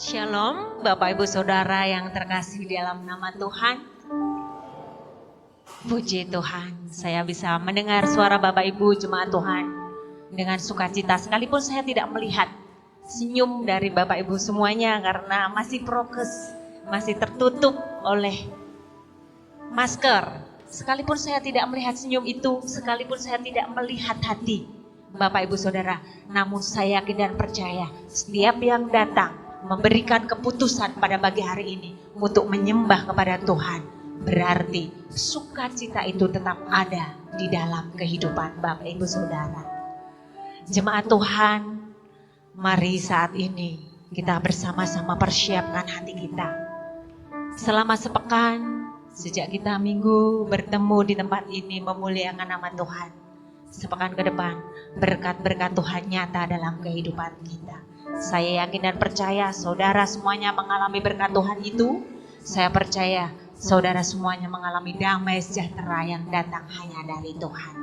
Shalom, Bapak Ibu Saudara yang terkasih di dalam nama Tuhan. Puji Tuhan, saya bisa mendengar suara Bapak Ibu jemaat Tuhan dengan sukacita. Sekalipun saya tidak melihat senyum dari Bapak Ibu semuanya karena masih prokes, masih tertutup oleh masker. Sekalipun saya tidak melihat senyum itu, sekalipun saya tidak melihat hati Bapak Ibu Saudara, namun saya yakin dan percaya setiap yang datang memberikan keputusan pada pagi hari ini untuk menyembah kepada Tuhan, berarti sukacita itu tetap ada di dalam kehidupan Bapak Ibu Saudara. Jemaat Tuhan, mari saat ini kita bersama-sama persiapkan hati kita. Selama sepekan, sejak kita minggu bertemu di tempat ini memuliakan nama Tuhan, sepekan ke depan berkat-berkat Tuhan nyata dalam kehidupan kita. Saya yakin dan percaya saudara semuanya mengalami berkat Tuhan itu. Saya percaya saudara semuanya mengalami damai sejahtera yang datang hanya dari Tuhan.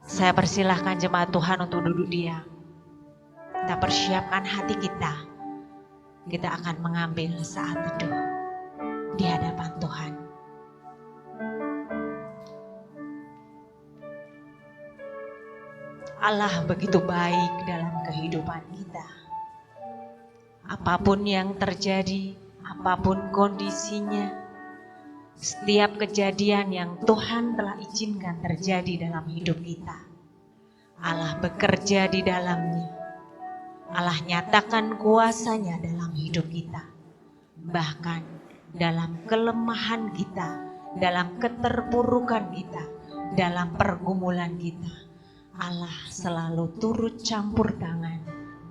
Saya persilahkan jemaat Tuhan untuk duduk diam. Kita persiapkan hati kita. Kita akan mengambil saat teduh di hadapan Tuhan. Allah begitu baik dalam kehidupan kita. Apapun yang terjadi, apapun kondisinya, setiap kejadian yang Tuhan telah izinkan terjadi dalam hidup kita, Allah bekerja di dalamnya. Allah nyatakan kuasanya dalam hidup kita. Bahkan dalam kelemahan kita, dalam keterpurukan kita, dalam pergumulan kita, Allah selalu turut campur tangan,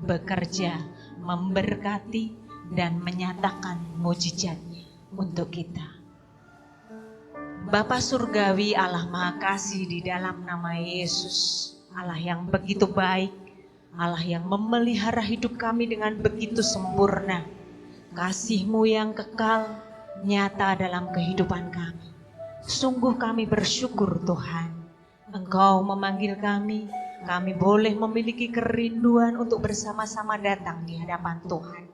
bekerja, memberkati, dan menyatakan mujizatnya untuk kita. Bapa Surgawi, Allah Maha Kasih di dalam nama Yesus, Allah yang begitu baik, Allah yang memelihara hidup kami dengan begitu sempurna. Kasih-Mu yang kekal nyata dalam kehidupan kami. Sungguh kami bersyukur Tuhan. Engkau memanggil kami boleh memiliki kerinduan untuk bersama-sama datang di hadapan Tuhan.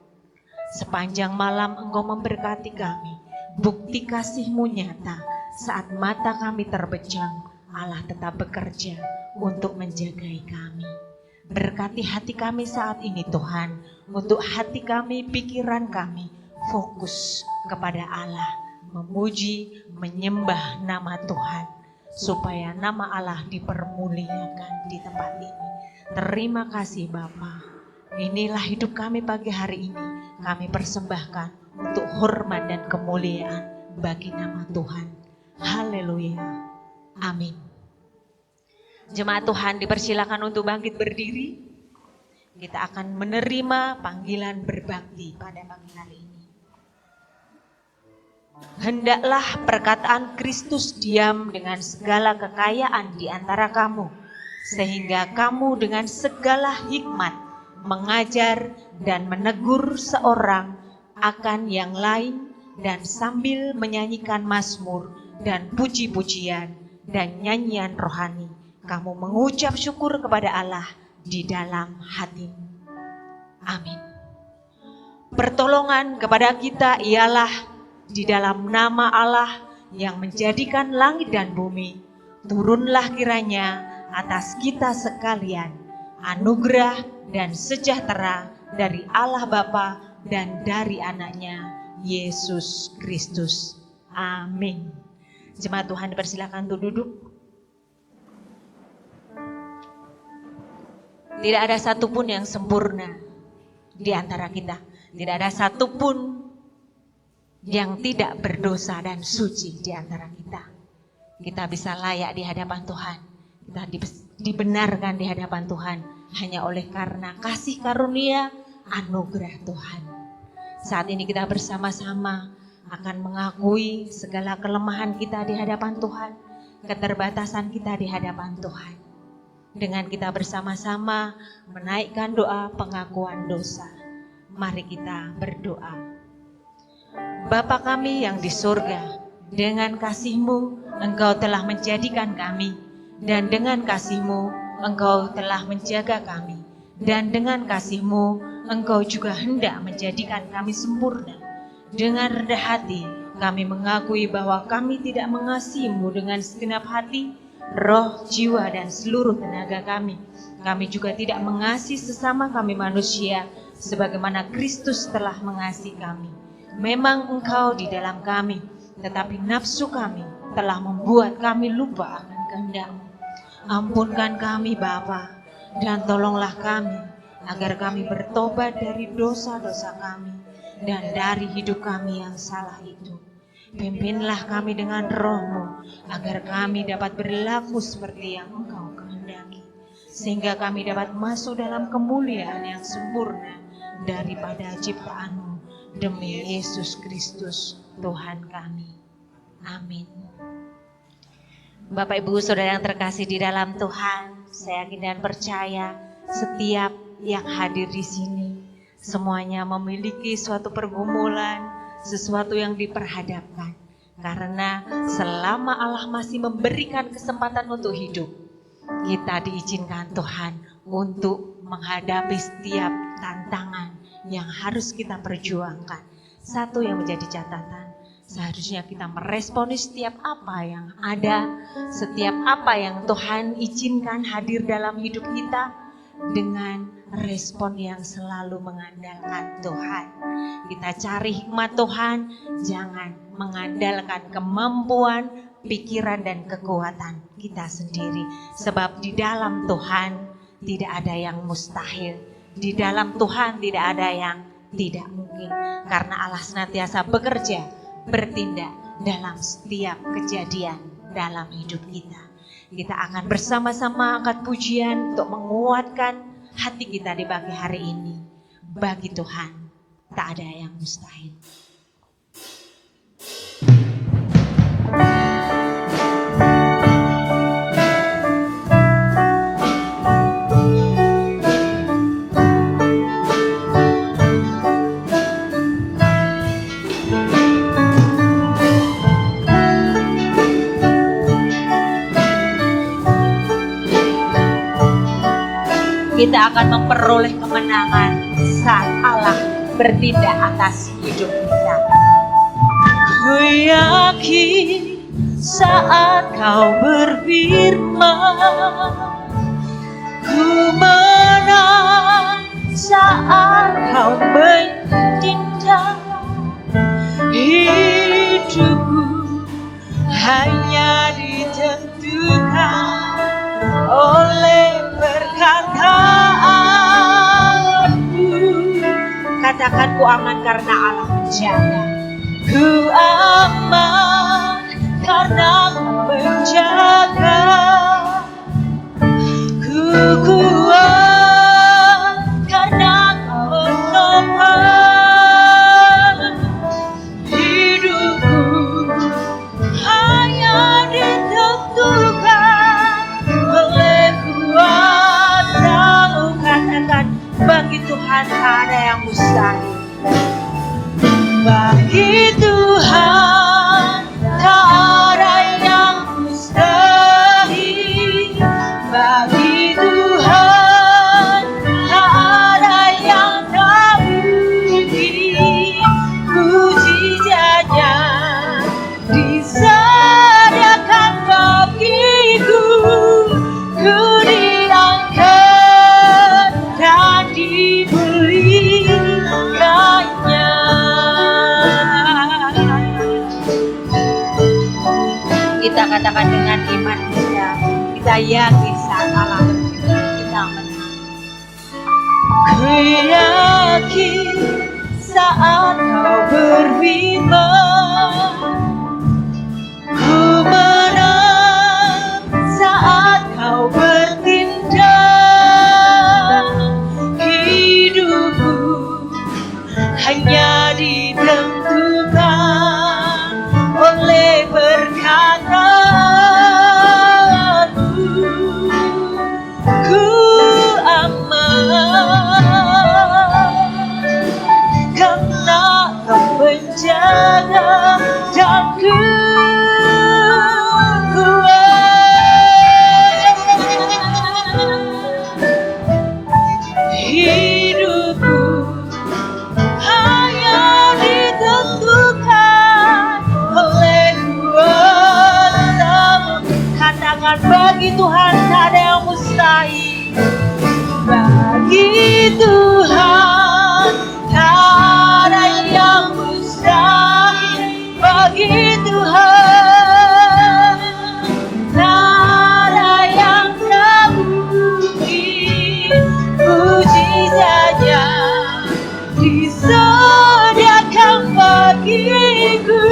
Sepanjang malam Engkau memberkati kami, bukti kasih-Mu nyata. Saat mata kami terbejang, Allah tetap bekerja untuk menjagai kami. Berkati hati kami saat ini Tuhan, untuk hati kami, pikiran kami, fokus kepada Allah, memuji, menyembah nama Tuhan, supaya nama Allah dipermuliakan di tempat ini. Terima kasih Bapa. Inilah hidup kami pagi hari ini. Kami persembahkan untuk hormat dan kemuliaan bagi nama Tuhan. Haleluya. Amin. Jemaat Tuhan dipersilakan untuk bangkit berdiri. Kita akan menerima panggilan berbakti pada pagi hari ini. Hendaklah perkataan Kristus diam dengan segala kekayaan di antara kamu, sehingga kamu dengan segala hikmat mengajar dan menegur seorang akan yang lain, dan sambil menyanyikan mazmur dan puji-pujian dan nyanyian rohani, kamu mengucap syukur kepada Allah di dalam hatimu. Amin. Pertolongan kepada kita ialah di dalam nama Allah yang menjadikan langit dan bumi. Turunlah kiranya atas kita sekalian anugerah dan sejahtera dari Allah Bapa dan dari anaknya Yesus Kristus. Amin. Jemaat Tuhan dipersilakan untuk duduk. Tidak ada satupun yang sempurna di antara kita. Tidak ada satupun yang tidak berdosa dan suci di antara kita. Kita bisa layak di hadapan Tuhan. Kita dibenarkan di hadapan Tuhan hanya oleh karena kasih karunia anugerah Tuhan. Saat ini kita bersama-sama akan mengakui segala kelemahan kita di hadapan Tuhan, keterbatasan kita di hadapan Tuhan. Dengan kita bersama-sama menaikkan doa pengakuan dosa. Mari kita berdoa. Bapa kami yang di surga, dengan kasih-Mu Engkau telah menjadikan kami, dan dengan kasih-Mu Engkau telah menjaga kami. Dan dengan kasih-Mu, Engkau juga hendak menjadikan kami sempurna. Dengan rendah hati, kami mengakui bahwa kami tidak mengasihi-Mu dengan segenap hati, roh, jiwa, dan seluruh tenaga kami. Kami juga tidak mengasihi sesama kami manusia, sebagaimana Kristus telah mengasihi kami. Memang Engkau di dalam kami, tetapi nafsu kami telah membuat kami lupa akan kehendak-Mu. Ampunkan kami Bapa, dan tolonglah kami, agar kami bertobat dari dosa-dosa kami, dan dari hidup kami yang salah itu. Pimpinlah kami dengan roh-Mu, agar kami dapat berlaku seperti yang Engkau kehendaki, sehingga kami dapat masuk dalam kemuliaan yang sempurna daripada ciptaan-Mu, demi Yesus Kristus Tuhan kami. Amin. Bapak Ibu Saudara yang terkasih di dalam Tuhan, saya yakin dan percaya setiap yang hadir di sini semuanya memiliki suatu pergumulan, sesuatu yang diperhadapkan. Karena selama Allah masih memberikan kesempatan untuk hidup, kita diizinkan Tuhan untuk menghadapi setiap tantangan yang harus kita perjuangkan. Satu yang menjadi catatan, seharusnya kita meresponi setiap apa yang ada, setiap apa yang Tuhan izinkan hadir dalam hidup kita dengan respon yang selalu mengandalkan Tuhan. Kita cari hikmat Tuhan, jangan mengandalkan kemampuan, pikiran, dan kekuatan kita sendiri. Sebab di dalam Tuhan tidak ada yang mustahil. Di dalam Tuhan tidak ada yang tidak mungkin. Karena Allah senantiasa bekerja, bertindak dalam setiap kejadian dalam hidup kita. Kita akan bersama-sama angkat pujian untuk menguatkan hati kita di pagi hari ini. Bagi Tuhan tak ada yang mustahil. Kita akan memperoleh kemenangan saat Allah bertindak atas hidup kita. Ku yakin saat Kau berfirman, ku menang saat Kau bertindak. Hidupku hanya ditentukan oleh perkataanmu. Katakan ku aman karena Allah menjaga. Ku aman karena Kau menjaga. Ku kuat karena Kau menopang. Hidupku hanya ditentukan oleh kuasa-Mu. Katakan, bagi Tuhan tak ada yang mustahil. Bagi Tuhan tak ada yang mustahil. Bagi Tuhan tak ada yang tak mungkin. Mujizatnya disediakan bagiku. Ku diangkat dan diberikannya. Kita katakan dengan iman kita yakin saat Allah berfirman kita menang. Ku yakin saat Kau berfirman, ku menang saat Kau bertindak. Hidupku hanya ditentukan oleh perkataanmu. Ku aman karena Kau menjaga. Tuhan, bagi Tuhan tak ada yang mustahil. Bagi Tuhan tak ada yang mustahil. Bagi Tuhan tak ada yang tak mungkin. Puji saja disediakan bagiku,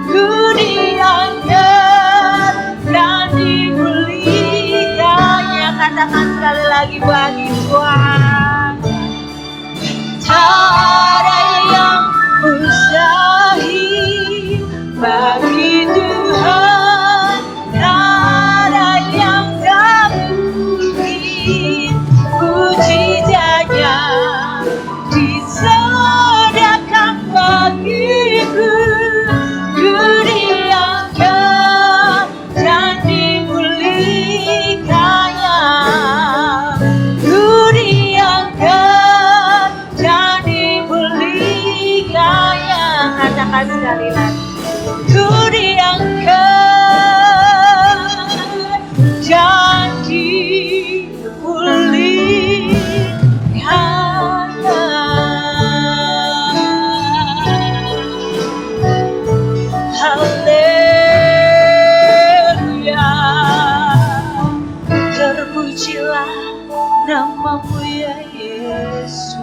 ku diangkat dan dipulihkannya. Katakan sekali lagi, bagi Tuhan tak ada yang mustahil. Bagi Tuhan tak ada yang tak mungkin. Puji saja disediakan bagiku, ku diangkat dan dipulihkannya. Ku diangkat dan dipulihkannya. Katakan sekali lagi, ku diangkat dan Haleluya, terpujilah namamu ya Yesus.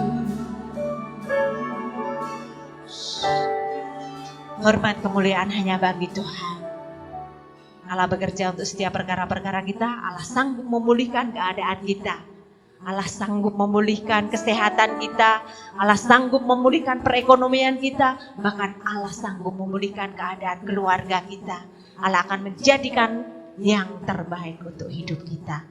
Hormat kemuliaan hanya bagi Tuhan. Allah bekerja untuk setiap perkara-perkara kita. Allah sanggup memulihkan keadaan kita. Allah sanggup memulihkan kesehatan kita. Allah sanggup memulihkan perekonomian kita. Bahkan Allah sanggup memulihkan keadaan keluarga kita. Allah akan menjadikan yang terbaik untuk hidup kita.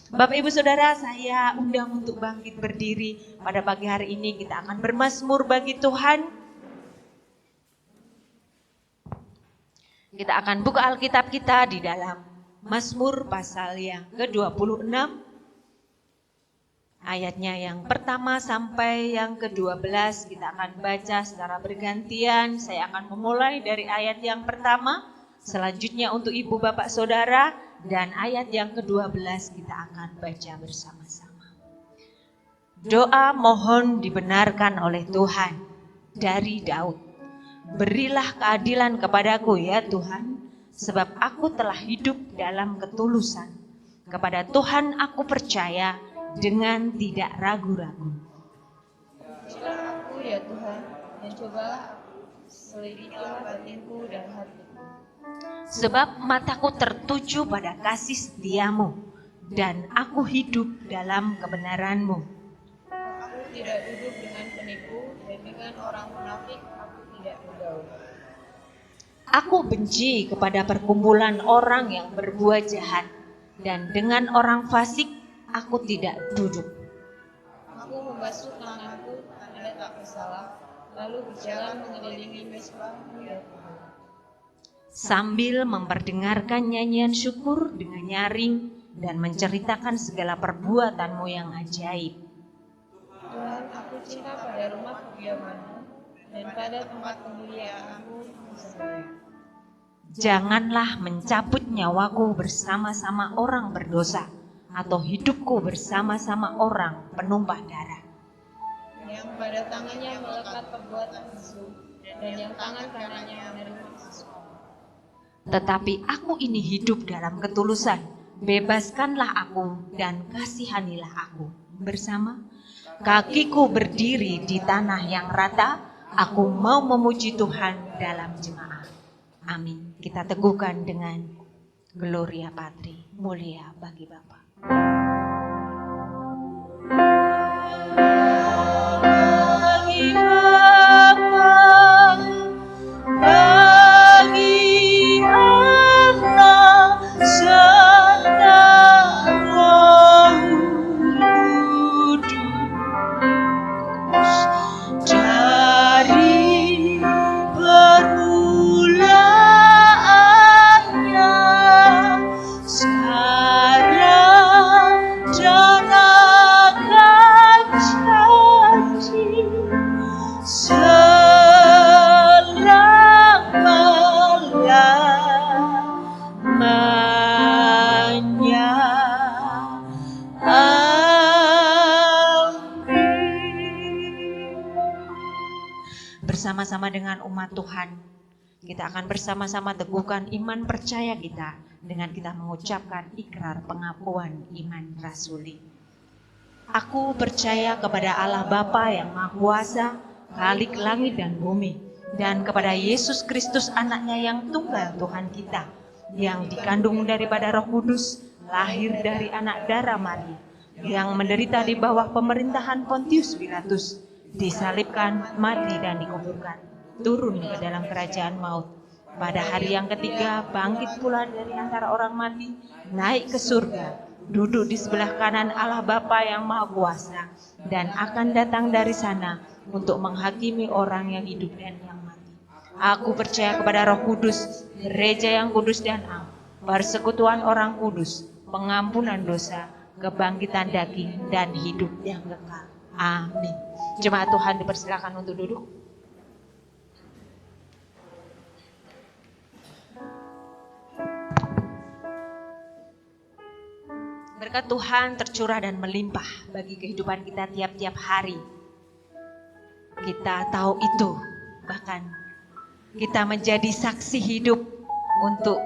Bapak Ibu Saudara, saya undang untuk bangkit berdiri. Pada pagi hari ini kita akan bermazmur bagi Tuhan. Kita akan buka Alkitab kita di dalam Mazmur pasal yang ke-26. Ayatnya yang pertama sampai yang ke-12 kita akan baca secara bergantian. Saya akan memulai dari ayat yang pertama, selanjutnya untuk ibu bapak saudara, dan ayat yang ke-12 kita akan baca bersama-sama. Doa mohon dibenarkan oleh Tuhan dari Daud. Berilah keadilan kepadaku ya Tuhan, sebab aku telah hidup dalam ketulusan. Kepada Tuhan aku percaya dengan tidak ragu-ragu. Ujilah aku ya Tuhan, dan cobalah aku, selidikilah batinku dan hatiku. Sebab mataku tertuju pada kasih setiamu, dan aku hidup dalam kebenaran-Mu. Aku tidak duduk dengan penipu, dan dengan orang munafik aku tidak bergaul. Aku benci kepada perkumpulan orang yang berbuat jahat, dan dengan orang fasik aku tidak duduk. Aku membasuh tanganku karena tak bersalah, lalu berjalan mengelilingi mezbah-Mu ya Tuhan. Sambil memperdengarkan nyanyian syukur dengan nyaring dan menceritakan segala perbuatan-Mu yang ajaib. Tuhan, aku cinta pada rumah kediaman-Mu, dan pada tempat kemuliaan-Mu bersama. Janganlah mencabut nyawaku bersama-sama orang berdosa, atau hidupku bersama-sama orang penumpah darah. Yang pada tangannya melekat perbuatan mesum, dan yang tangan kanannya menerima sesuatu. Tetapi aku ini hidup dalam ketulusan. Bebaskanlah aku dan kasihanilah aku. Bersama kakiku berdiri di tanah yang rata, aku mau memuji Tuhan dalam jemaah. Amin. Kita teguhkan dengan Gloria Patri, mulia bagi Bapa. Bagi Bapa, bagi Anak, serta Roh Kudus, dari permulaannya sekarang dan akan bersama-sama dengan umat Tuhan. Kita akan bersama-sama teguhkan iman percaya kita dengan kita mengucapkan ikrar pengakuan iman rasuli. Aku percaya kepada Allah Bapa yang Maha Kuasa, Khalik langit dan bumi, dan kepada Yesus Kristus anaknya yang tunggal Tuhan kita, yang dikandung daripada Roh Kudus, lahir dari anak darah Maria, yang menderita di bawah pemerintahan Pontius Pilatus, disalibkan, mati dan dikuburkan, turun ke dalam kerajaan maut. Pada hari yang ketiga bangkit pula dari antara orang mati, naik ke surga, duduk di sebelah kanan Allah Bapa yang Maha Kuasa, dan akan datang dari sana untuk menghakimi orang yang hidup dan yang mati. Aku percaya kepada Roh Kudus, gereja yang kudus dan am, persekutuan orang kudus, pengampunan dosa, kebangkitan daging, dan hidup yang kekal. Amin. Jemaat Tuhan dipersilakan untuk duduk. Berkat Tuhan tercurah dan melimpah bagi kehidupan kita tiap-tiap hari. Kita tahu itu, bahkan kita menjadi saksi hidup untuk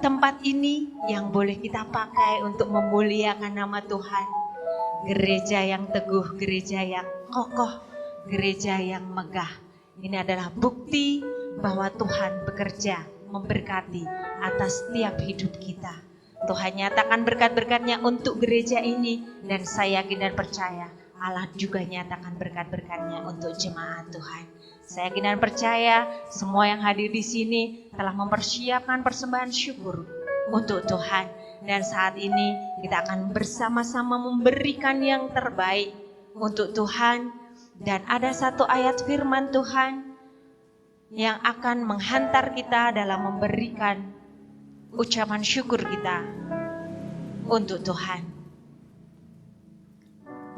tempat ini yang boleh kita pakai untuk memuliakan nama Tuhan. Gereja yang teguh, gereja yang kokoh, gereja yang megah. Ini adalah bukti bahwa Tuhan bekerja memberkati atas setiap hidup kita. Tuhan nyatakan berkat-berkat-Nya untuk gereja ini, dan saya yakin dan percaya Allah juga nyatakan berkat-berkat-Nya untuk jemaat Tuhan. Saya yakin dan percaya semua yang hadir di sini telah mempersiapkan persembahan syukur untuk Tuhan. Dan saat ini kita akan bersama-sama memberikan yang terbaik untuk Tuhan. Dan ada satu ayat firman Tuhan yang akan menghantar kita dalam memberikan ucapan syukur kita untuk Tuhan.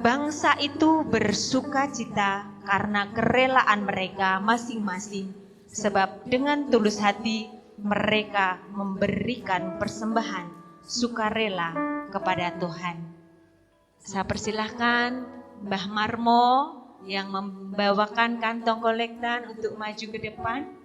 Bangsa itu bersukacita karena kerelaan mereka masing-masing, sebab dengan tulus hati mereka memberikan persembahan sukarela kepada Tuhan. Saya persilahkan Mbah Marmo yang membawakan kantong kolektan untuk maju ke depan.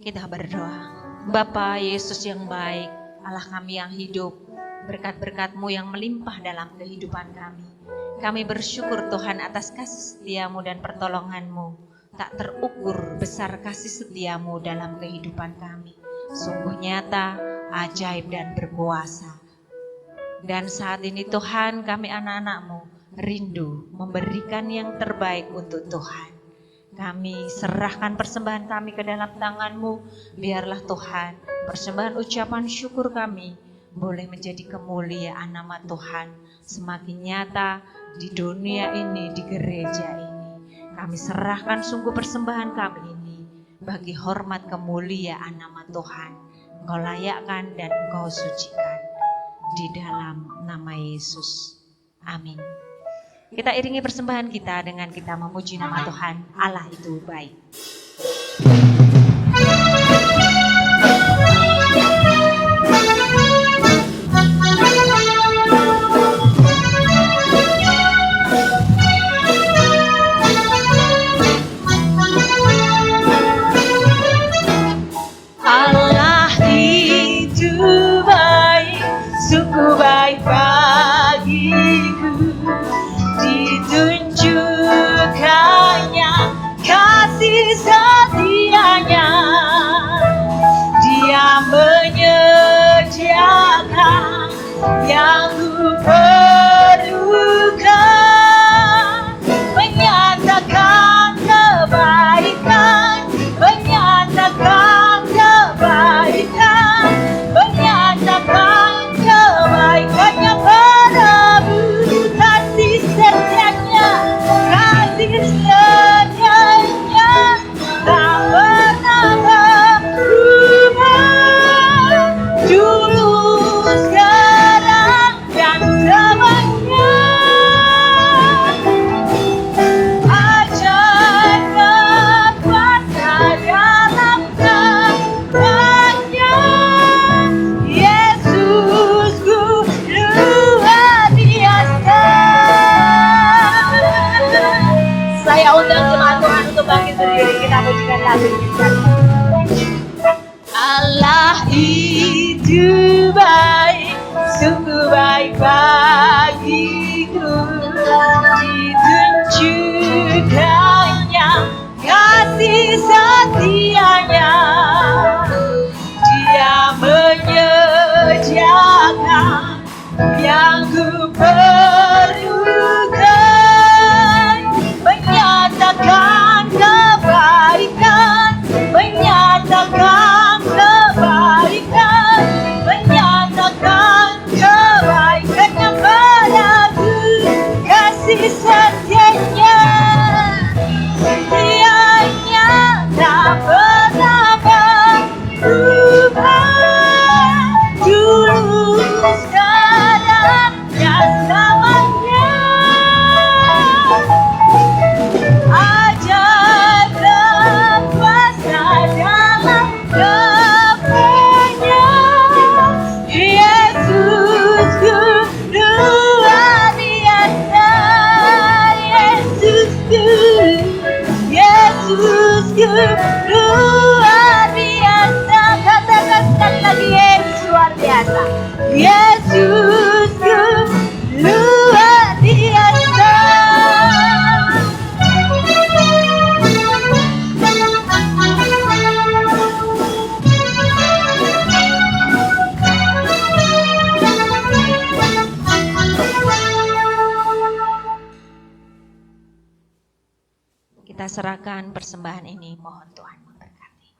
Kita berdoa. Bapa Yesus yang baik, Allah kami yang hidup, berkat-berkat-Mu yang melimpah dalam kehidupan kami. Kami bersyukur Tuhan atas kasih setia-Mu dan pertolongan-Mu. Tak terukur besar kasih setia-Mu dalam kehidupan kami. Sungguh nyata, ajaib dan berkuasa. Dan saat ini Tuhan, kami anak-anak-Mu rindu memberikan yang terbaik untuk Tuhan. Kami serahkan persembahan kami ke dalam tangan-Mu. Biarlah Tuhan, persembahan ucapan syukur kami boleh menjadi kemuliaan nama Tuhan semakin nyata di dunia ini, di gereja ini. Kami serahkan sungguh persembahan kami ini bagi hormat kemuliaan nama Tuhan. Engkau layakkan dan Engkau sucikan di dalam nama Yesus. Amin. Kita iringi persembahan kita dengan kita memuji nama Tuhan. Allah itu baik. Allah itu baik, sungguh baik bagiku. Ditunjukkannya kasih setia Allah itu baik, sungguh baik bagiku. Ditunjukkannya kasih setianya. Dia menyediakan yang ku perlukan, menyatakan kebaikan, menyatakan kebaikan, menyatakan kebaikannya padaku, kasih setianya. Dianya tak pernah berubah, dulu sekarang dan selamanya. Ajaib dan kuasa dalam namanya. Yesusku luar biasa. Yesusku luar biasa. Katakan sekali lagi, Yesus luar biasa. Yesusku luar biasa. Kita serahkan persembahan ini, mohon Tuhan memberkati.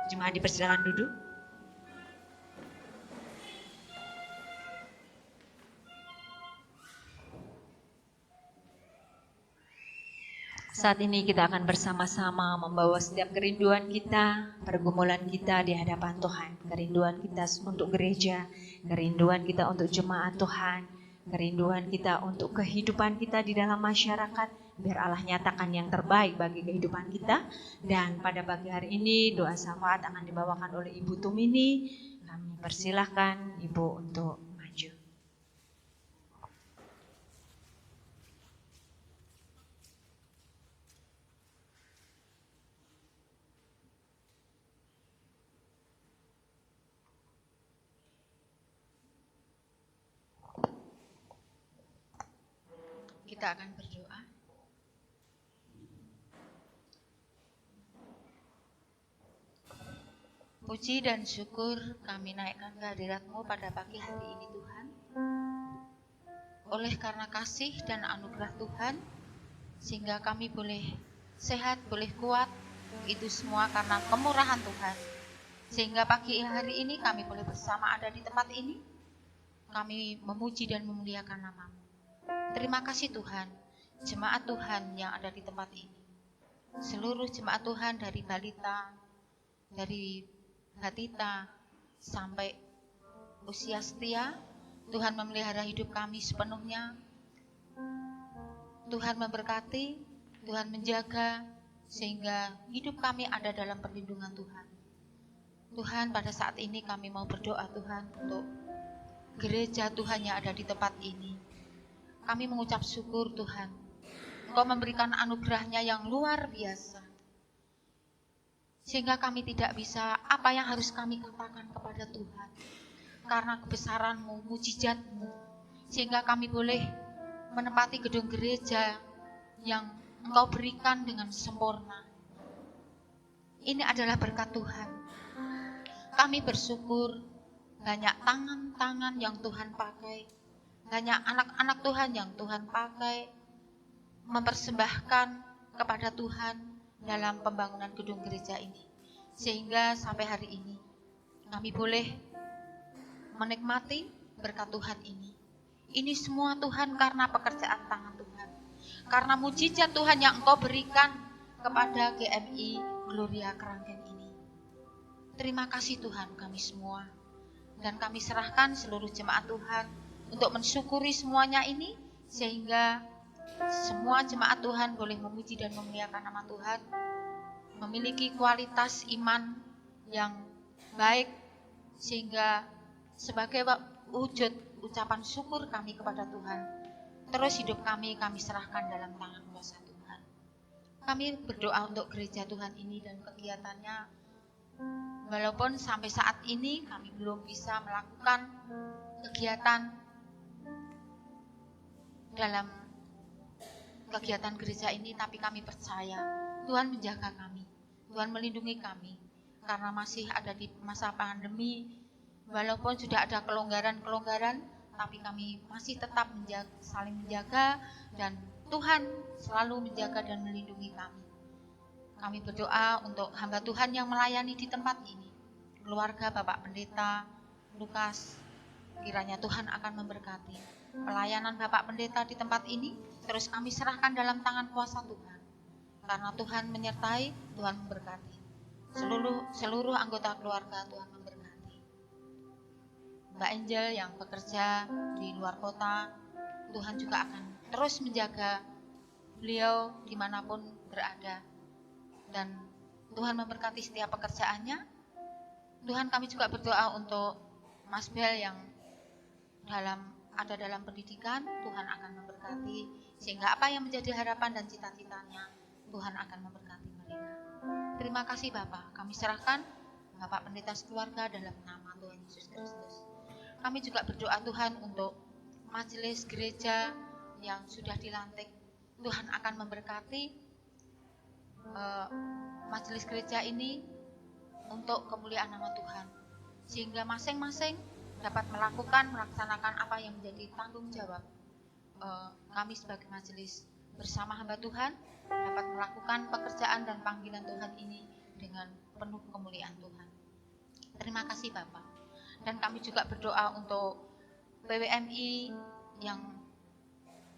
Jemaat dipersilakan duduk. Saat ini kita akan bersama-sama membawa setiap kerinduan kita, pergumulan kita di hadapan Tuhan. Kerinduan kita untuk gereja, kerinduan kita untuk jemaat Tuhan, kerinduan kita untuk kehidupan kita di dalam masyarakat. Biar Allah nyatakan yang terbaik bagi kehidupan kita. Dan pada pagi hari ini doa syafaat akan dibawakan oleh Ibu Tumini. Kami persilahkan Ibu untuk maju. Kita akan berdoa. Puji dan syukur kami naikkan kehadirat-Mu pada pagi hari ini Tuhan. Oleh karena kasih dan anugerah Tuhan, sehingga kami boleh sehat, boleh kuat, itu semua karena kemurahan Tuhan. Sehingga pagi hari ini kami boleh bersama ada di tempat ini, kami memuji dan memuliakan nama-Mu. Terima kasih Tuhan, jemaat Tuhan yang ada di tempat ini. Seluruh jemaat Tuhan dari balita, dari batita, sampai usia setia, Tuhan memelihara hidup kami sepenuhnya. Tuhan memberkati, Tuhan menjaga, sehingga hidup kami ada dalam perlindungan Tuhan. Tuhan, pada saat ini kami mau berdoa Tuhan untuk gereja Tuhan yang ada di tempat ini. Kami mengucap syukur Tuhan, Engkau memberikan anugerah-Nya yang luar biasa. Sehingga kami tidak bisa apa yang harus kami katakan kepada Tuhan. Karena kebesaran-Mu, mujizat-Mu. Sehingga kami boleh menempati gedung gereja yang Engkau berikan dengan sempurna. Ini adalah berkat Tuhan. Kami bersyukur banyak tangan-tangan yang Tuhan pakai. Banyak anak-anak Tuhan yang Tuhan pakai mempersembahkan kepada Tuhan dalam pembangunan gedung gereja ini. Sehingga sampai hari ini kami boleh menikmati berkat Tuhan ini. Ini semua Tuhan karena pekerjaan tangan Tuhan. Karena mujizat Tuhan yang Engkau berikan kepada GMI Gloria Keranggen ini. Terima kasih Tuhan kami semua. Dan kami serahkan seluruh jemaat Tuhan untuk mensyukuri semuanya ini. Sehingga semua jemaat Tuhan boleh memuji dan memuliakan nama Tuhan. Memiliki kualitas iman yang baik. Sehingga sebagai wujud ucapan syukur kami kepada Tuhan, terus hidup kami serahkan dalam tangan kuasa Tuhan. Kami berdoa untuk gereja Tuhan ini dan kegiatannya. Walaupun sampai saat ini kami belum bisa melakukan kegiatan dalam kegiatan gereja ini, tapi kami percaya Tuhan menjaga kami, Tuhan melindungi kami, karena masih ada di masa pandemi. Walaupun sudah ada kelonggaran-kelonggaran, tapi kami masih tetap saling menjaga, dan Tuhan selalu menjaga dan melindungi kami. Kami berdoa untuk hamba Tuhan yang melayani di tempat ini, keluarga Bapak Pendeta Lukas, kiranya Tuhan akan memberkati pelayanan Bapak Pendeta di tempat ini. Terus kami serahkan dalam tangan kuasa Tuhan, karena Tuhan menyertai, Tuhan memberkati seluruh anggota keluarga. Tuhan memberkati Mbak Angel yang bekerja di luar kota. Tuhan juga akan terus menjaga beliau dimanapun berada, dan Tuhan memberkati setiap pekerjaannya. Tuhan, kami juga berdoa untuk Mas Bel yang ada dalam pendidikan. Tuhan akan memberkati, sehingga apa yang menjadi harapan dan cita-citanya, Tuhan akan memberkati mereka. Terima kasih Bapak, kami serahkan Bapak Pendeta sekeluarga dalam nama Tuhan Yesus Kristus. Kami juga berdoa Tuhan untuk majelis gereja yang sudah dilantik. Tuhan akan memberkati majelis gereja ini untuk kemuliaan nama Tuhan, sehingga masing-masing dapat melaksanakan apa yang menjadi tanggung jawab kami sebagai majelis bersama hamba Tuhan, dapat melakukan pekerjaan dan panggilan Tuhan ini dengan penuh kemuliaan Tuhan. Terima kasih Bapak. Dan kami juga berdoa untuk PWMI yang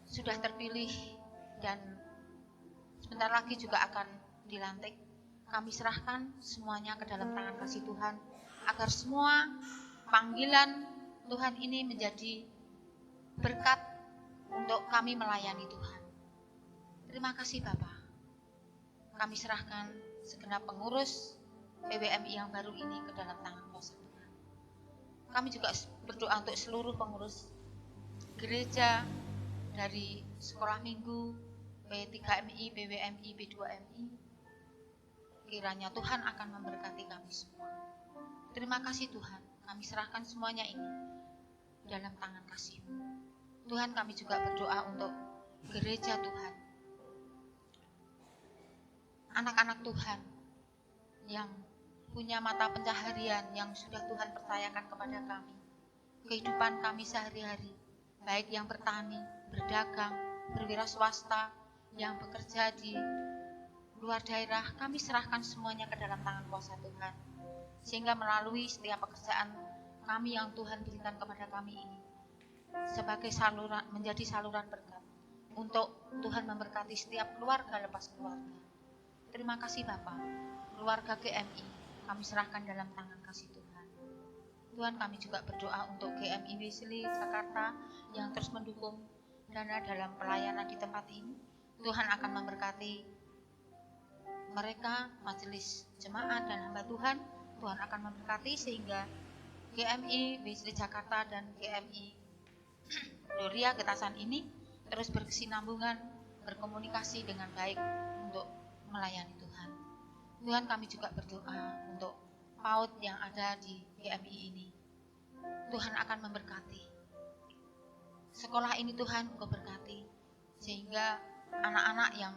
sudah terpilih dan sebentar lagi juga akan dilantik. Kami serahkan semuanya ke dalam tangan kasih Tuhan, agar semua panggilan Tuhan ini menjadi berkat untuk kami melayani Tuhan. Terima kasih Bapak. Kami serahkan segenap pengurus PWMI yang baru ini ke dalam tangan kuasa Tuhan. Kami juga berdoa untuk seluruh pengurus gereja dari sekolah minggu, P3MI, PWMI, P2MI. Kiranya Tuhan akan memberkati kami semua. Terima kasih Tuhan, kami serahkan semuanya ini dalam tangan kasih-Mu. Tuhan, kami juga berdoa untuk gereja Tuhan, anak-anak Tuhan yang punya mata pencaharian yang sudah Tuhan percayakan kepada kami. Kehidupan kami sehari-hari, baik yang bertani, berdagang, berwira swasta, yang bekerja di luar daerah, kami serahkan semuanya ke dalam tangan kuasa Tuhan. Sehingga melalui setiap pekerjaan kami yang Tuhan berikan kepada kami ini, sebagai saluran, menjadi saluran berkat untuk Tuhan memberkati setiap keluarga lepas keluarga. Terima kasih Bapak. Keluarga GMI kami serahkan dalam tangan kasih Tuhan. Tuhan, kami juga berdoa untuk GMI Wesley Jakarta yang terus mendukung dana dalam pelayanan di tempat ini. Tuhan akan memberkati mereka, majelis jemaat dan hamba Tuhan. Tuhan akan memberkati sehingga GMI Wesley Jakarta dan GMI Gloria Getasan ini terus berkesinambungan, berkomunikasi dengan baik untuk melayani Tuhan. Tuhan, kami juga berdoa untuk PAUD yang ada di GMI ini. Tuhan akan memberkati sekolah ini. Tuhan, Engkau berkati sehingga anak-anak yang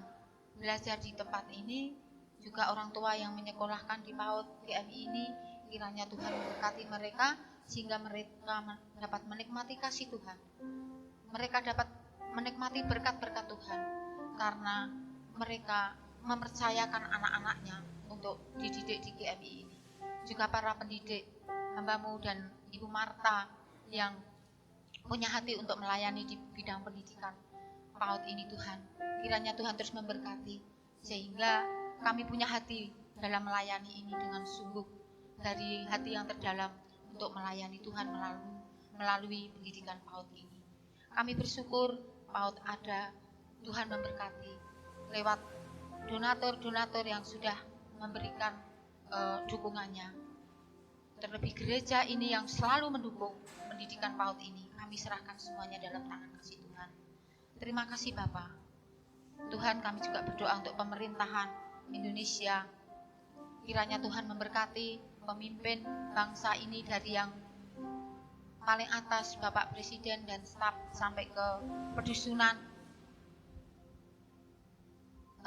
belajar di tempat ini, juga orang tua yang menyekolahkan di PAUD GMI ini, kiranya Tuhan memberkati mereka sehingga mereka dapat menikmati kasih Tuhan. Mereka dapat menikmati berkat-berkat Tuhan, karena mereka mempercayakan anak-anaknya untuk dididik di GMI ini. Juga para pendidik, hamba-Mu dan Ibu Marta yang punya hati untuk melayani di bidang pendidikan PAUD ini Tuhan. Kiranya Tuhan terus memberkati sehingga kami punya hati dalam melayani ini dengan sungguh dari hati yang terdalam untuk melayani Tuhan melalui pendidikan PAUD ini. Kami bersyukur PAUD ada, Tuhan memberkati lewat donatur-donatur yang sudah memberikan dukungannya. Terlebih gereja ini yang selalu mendukung pendidikan PAUD ini, kami serahkan semuanya dalam tangan kasih Tuhan. Terima kasih Bapa. Tuhan, kami juga berdoa untuk pemerintahan Indonesia. Kiranya Tuhan memberkati pemimpin bangsa ini dari yang paling atas, Bapak Presiden dan staf, sampai ke pedusunan,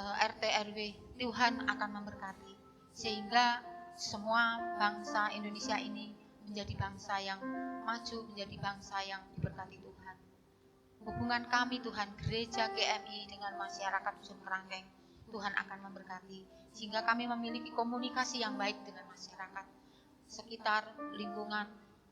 RT RW. Tuhan akan memberkati sehingga semua bangsa Indonesia ini menjadi bangsa yang maju, menjadi bangsa yang diberkati Tuhan. Hubungan kami Tuhan, gereja GMI dengan masyarakat Dusun Kerangkeng, Tuhan akan memberkati sehingga kami memiliki komunikasi yang baik dengan masyarakat sekitar, lingkungan,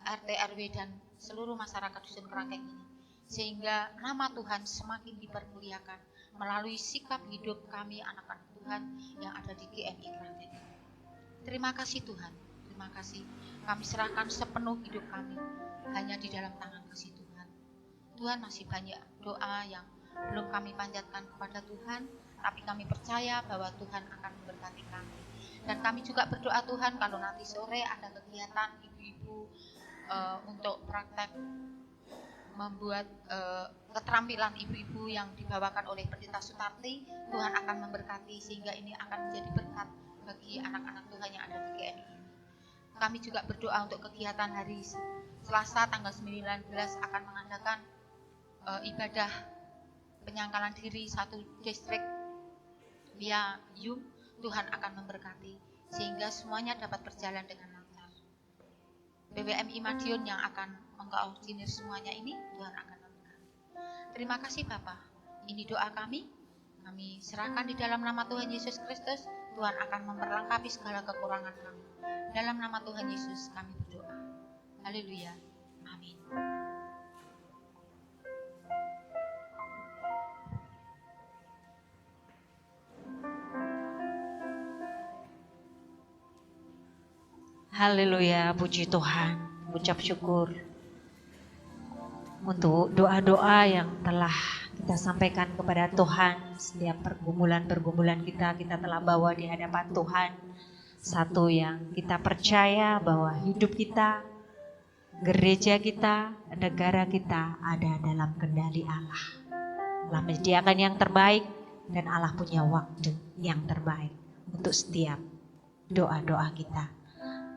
RT RW dan seluruh masyarakat Dusun Kerangkeng ini, sehingga nama Tuhan semakin dipermuliakan melalui sikap hidup kami anak-anak Tuhan yang ada di GMI Kerangkeng. Terima kasih Tuhan, terima kasih. Kami serahkan sepenuh hidup kami hanya di dalam tangan kasih Tuhan. Tuhan, masih banyak doa yang belum kami panjatkan kepada Tuhan, tapi kami percaya bahwa Tuhan akan memberkati kami. Dan kami juga berdoa Tuhan, kalau nanti sore ada kegiatan ibu-ibu untuk praktek membuat keterampilan ibu-ibu yang dibawakan oleh Pendeta Sutarti, Tuhan akan memberkati sehingga ini akan menjadi berkat bagi anak-anak Tuhan yang ada di GMI ini. Kami juga berdoa untuk kegiatan hari Selasa tanggal 19 akan mengadakan ibadah penyangkalan diri satu distrik via Zoom. Tuhan akan memberkati sehingga semuanya dapat berjalan dengan lancar. BWMI Madiun yang akan mengkoordinir semuanya ini, Tuhan akan memberkati. Terima kasih Bapak. Ini doa kami serahkan di dalam nama Tuhan Yesus Kristus. Tuhan akan memperlengkapi segala kekurangan kami. Dalam nama Tuhan Yesus kami berdoa. Haleluya. Amin. Haleluya, puji Tuhan. Ucap syukur untuk doa-doa yang telah kita sampaikan kepada Tuhan. Setiap pergumulan-pergumulan kita telah bawa di hadapan Tuhan. Satu yang kita percaya bahwa hidup kita, gereja kita, negara kita ada dalam kendali Allah. Allah menyediakan yang terbaik dan Allah punya waktu yang terbaik untuk setiap doa-doa kita.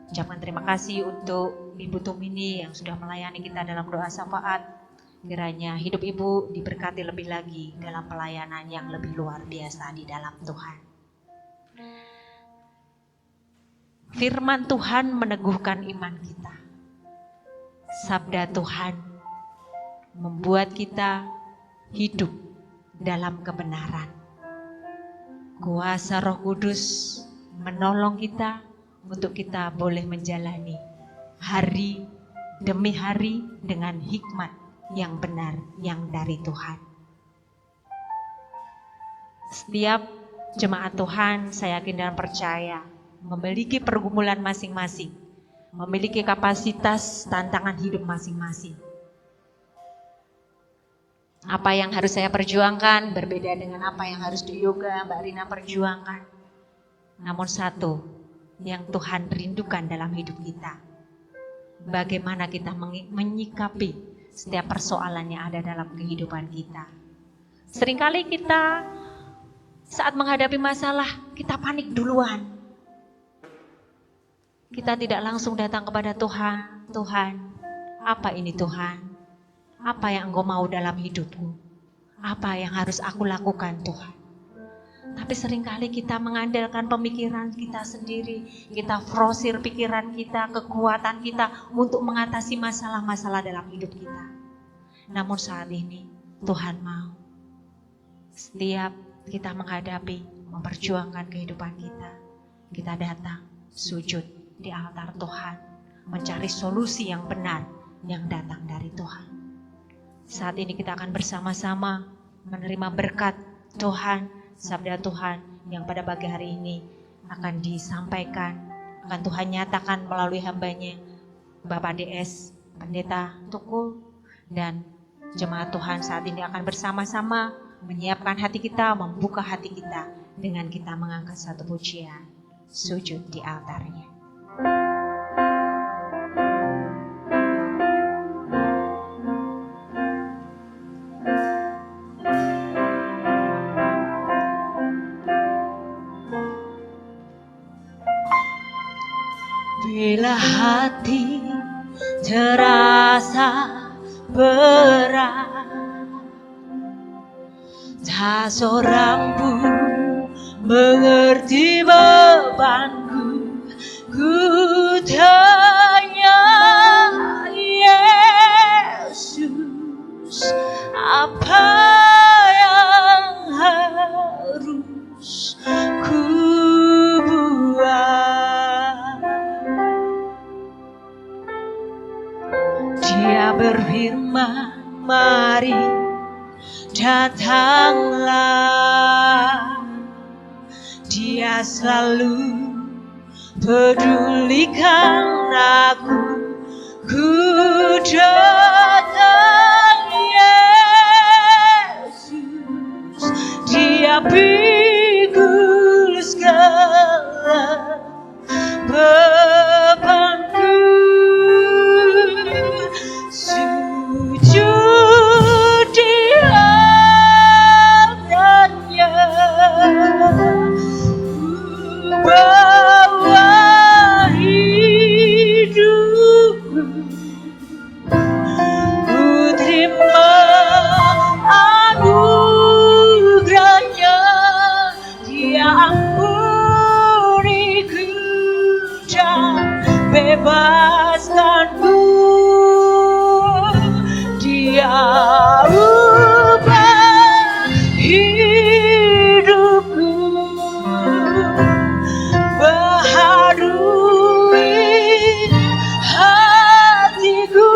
Ucapkan terima kasih untuk Ibu Tumini yang sudah melayani kita dalam doa syafaat. Kiranya hidup Ibu diberkati lebih lagi dalam pelayanan yang lebih luar biasa di dalam Tuhan. Firman Tuhan meneguhkan iman kita. Sabda Tuhan membuat kita hidup dalam kebenaran. Kuasa Roh Kudus menolong kita untuk kita boleh menjalani hari demi hari dengan hikmat yang benar yang dari Tuhan. Setiap jemaat Tuhan, saya yakin dan percaya, memiliki pergumulan masing-masing, memiliki kapasitas tantangan hidup masing-masing. Apa yang harus saya perjuangkan berbeda dengan apa yang harus di Yoga Mbak Rina perjuangkan. Namun satu yang Tuhan rindukan dalam hidup kita, bagaimana kita menyikapi setiap persoalan yang ada dalam kehidupan kita. Seringkali kita saat menghadapi masalah, kita panik duluan. Kita tidak langsung datang kepada Tuhan. Tuhan, apa ini Tuhan? Apa yang Engkau mau dalam hidupku? Apa yang harus aku lakukan Tuhan? Tapi seringkali kita mengandalkan pemikiran kita sendiri. Kita frosir pikiran kita, kekuatan kita untuk mengatasi masalah-masalah dalam hidup kita. Namun saat ini Tuhan mau setiap kita menghadapi, memperjuangkan kehidupan kita datang sujud di altar Tuhan, mencari solusi yang benar yang datang dari Tuhan. Saat ini kita akan bersama-sama menerima berkat Tuhan, sabda Tuhan yang pada pagi hari ini akan disampaikan, akan Tuhan nyatakan melalui hambanya Bapak DS, Pendeta Tukul, dan jemaat Tuhan saat ini akan bersama-sama menyiapkan hati kita, membuka hati kita dengan kita mengangkat satu pujian, sujud di altarnya. Bila hati terasa berat, tak seorang pun mengerti bebanku. Ku tanya Yesus, apa yang harus ku buat? Dia berfirman, mari datanglah. Dia selalu pedulikan aku. Ku datang Yesus, Dia pikul segala bebanku. Sujud di hadapannya, ku bawa hidupku, ku terima anugerahnya. Dia ampuniku dan bebaskanku. Dia ubah hidupku, baharui hatiku.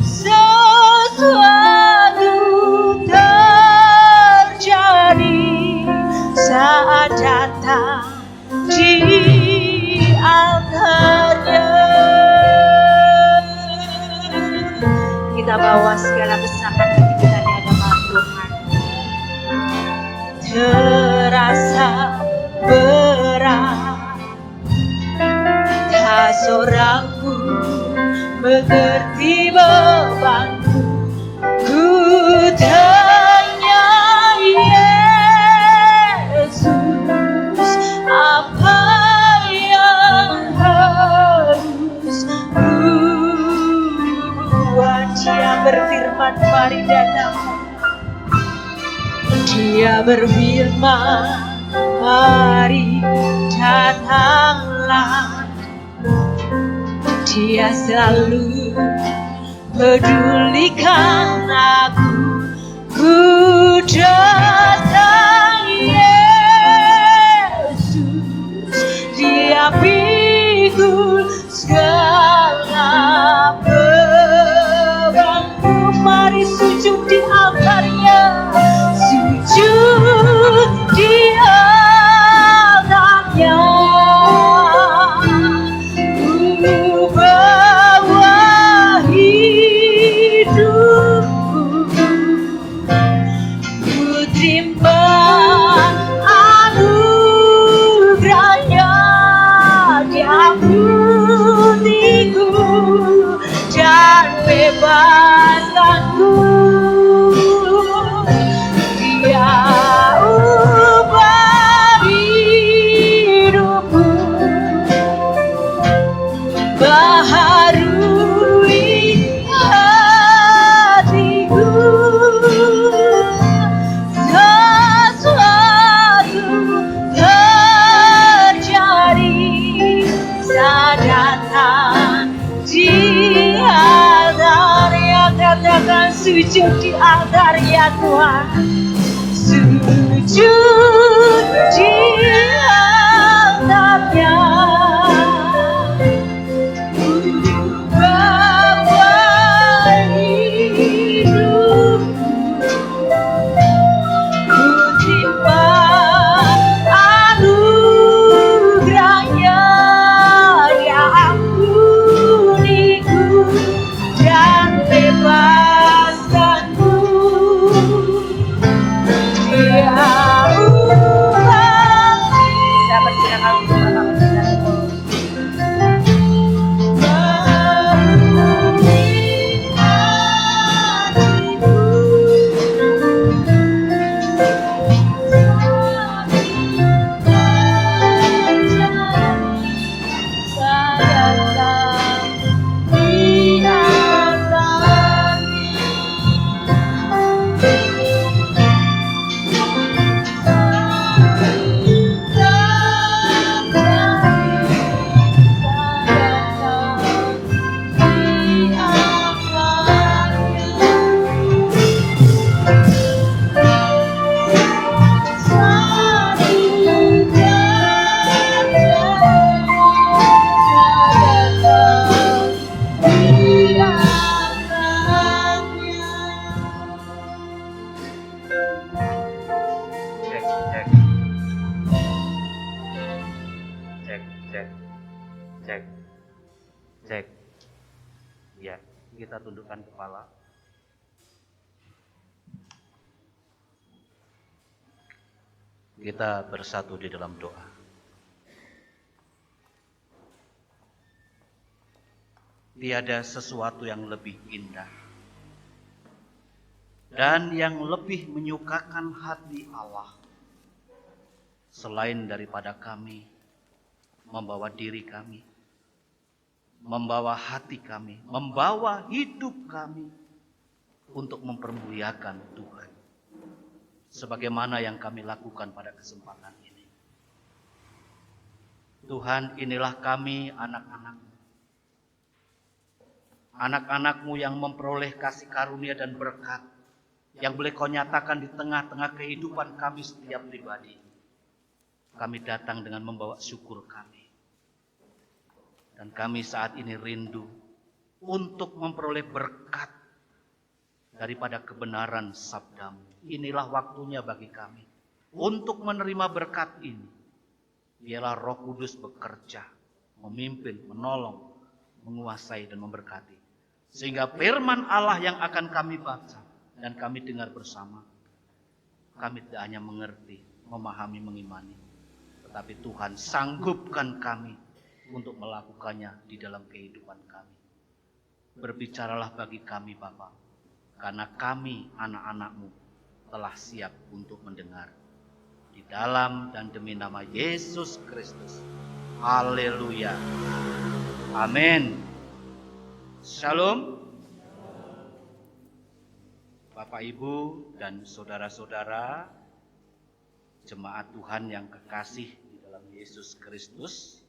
Sesuatu terjadi saat datang di altarnya. Kita bawa segala kesakan hati kita di hadapan Tuhan. Terasa berat, tak seorang pun mengerti bebanku. Ku tanya Yesus, apa yang harus ku buat? Dia berfirman, mari datang. Dia berfirman, mari datanglah. Dia selalu pedulikan aku. Ku datang Yesus, Dia pikul segala bebanku. Mari sujud di altarnya, sujud di altarnya. Ku bawa hidupku, ku terima anugerahnya. Dia ampuniku dan bebaskanku. Dia ubah hidupku, baharui hatiku. Sesuatu terjadi saat datang di altarnya. Katakan sujud di altarnya Tuhan. sujud di atapnya, bawa hidup ku timba anugerahnya yang ampuniku dan bebaskanku. Dia ubah dapat silakan bersama kita. Cek. Ya, kita tundukkan kepala. Kita bersatu di dalam doa. Tiada sesuatu yang lebih indah dan yang lebih menyukakan hati Allah selain daripada kami membawa diri kami, membawa hati kami, membawa hidup kami untuk mempermuliakan Tuhan. Sebagaimana yang kami lakukan pada kesempatan ini. Tuhan, inilah kami anak-anak-Mu. Anak-anak-Mu yang memperoleh kasih karunia dan berkat yang boleh Kau nyatakan di tengah-tengah kehidupan kami setiap pribadi. Kami datang dengan membawa syukur kami. Dan kami saat ini rindu untuk memperoleh berkat daripada kebenaran sabda-Mu. Inilah waktunya bagi kami untuk menerima berkat ini. Biarlah Roh Kudus bekerja, memimpin, menolong, menguasai dan memberkati. Sehingga firman Allah yang akan kami baca dan kami dengar bersama, kami tidak hanya mengerti, memahami, mengimani, tetapi Tuhan sanggupkan kami untuk melakukannya di dalam kehidupan kami. Berbicaralah bagi kami Bapa, karena kami anak-anak-Mu telah siap untuk mendengar. Di dalam dan demi nama Yesus Kristus. Haleluya. Amin. Shalom. Bapak, Ibu, dan saudara-saudara, jemaat Tuhan yang kekasih di dalam Yesus Kristus.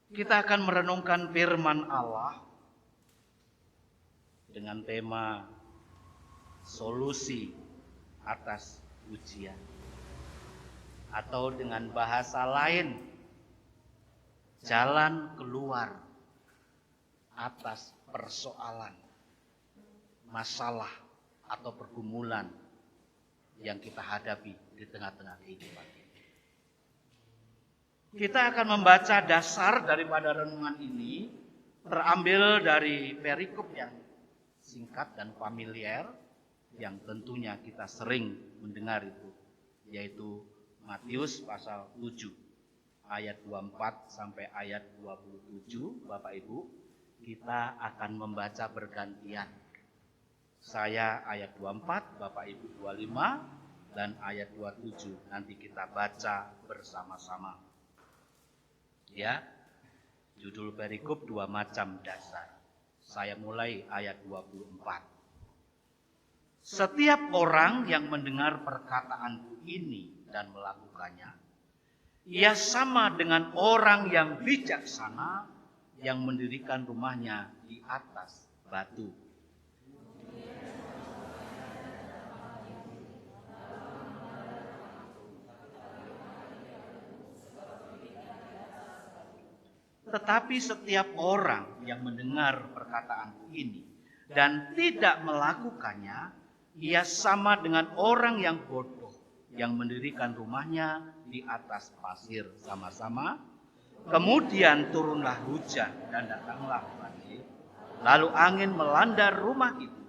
Kita akan merenungkan firman Allah dengan tema solusi atas ujian. Atau dengan bahasa lain, jalan keluar atas persoalan, masalah atau pergumulan yang kita hadapi di tengah-tengah kehidupan. Kita akan membaca dasar daripada renungan ini terambil dari perikop yang singkat dan familiar yang tentunya kita sering mendengar itu, yaitu Matius pasal 7 ayat 24 sampai ayat 27. Bapak Ibu, kita akan membaca bergantian. Saya ayat 24, Bapak Ibu 25, dan ayat 27 nanti kita baca bersama-sama. Ya, judul perikop dua macam dasar. Saya mulai ayat 24. Setiap orang yang mendengar perkataanku ini dan melakukannya, ia sama dengan orang yang bijaksana yang mendirikan rumahnya di atas batu. Tetapi setiap orang yang mendengar perkataanku ini dan tidak melakukannya, ia sama dengan orang yang bodoh yang mendirikan rumahnya di atas pasir sama-sama. Kemudian turunlah hujan dan datanglah banjir. Lalu angin melanda rumah itu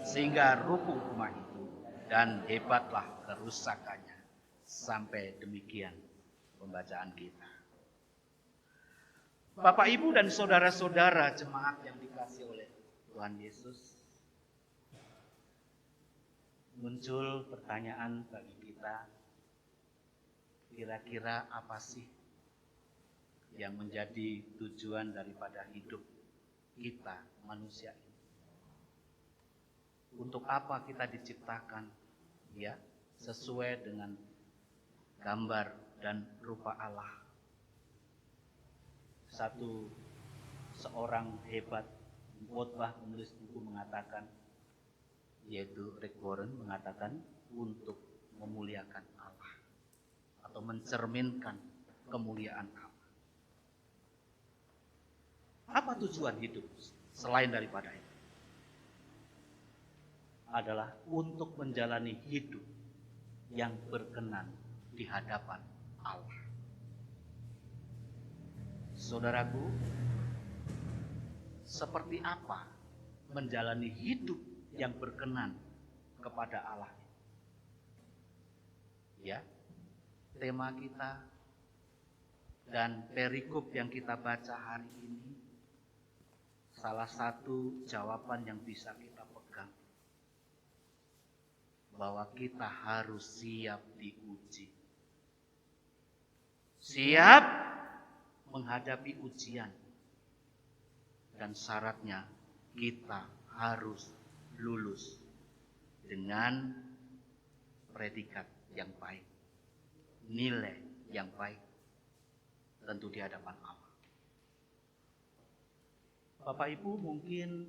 sehingga rubuh rumah itu dan hebatlah kerusakannya. Sampai demikian pembacaan kita. Bapak, Ibu, dan saudara-saudara jemaat yang dikasihi oleh Tuhan Yesus, muncul pertanyaan bagi kita, kira-kira apa sih yang menjadi tujuan daripada hidup kita manusia ini? Untuk apa kita diciptakan? Ya, sesuai dengan gambar dan rupa Allah. Seorang hebat khotbah penulis buku mengatakan, yaitu Rick Warren mengatakan, untuk memuliakan Allah atau mencerminkan kemuliaan Allah. Apa tujuan hidup selain daripada itu? Adalah untuk menjalani hidup yang berkenan di hadapan Allah. Saudaraku, seperti apa menjalani hidup yang berkenan kepada Allah? Ya, tema kita dan perikop yang kita baca hari ini, salah satu jawaban yang bisa kita pegang, bahwa kita harus siap diuji. Siap menghadapi ujian. Dan syaratnya kita harus lulus dengan predikat yang baik, nilai yang baik, tentu di hadapan Allah. Bapak Ibu mungkin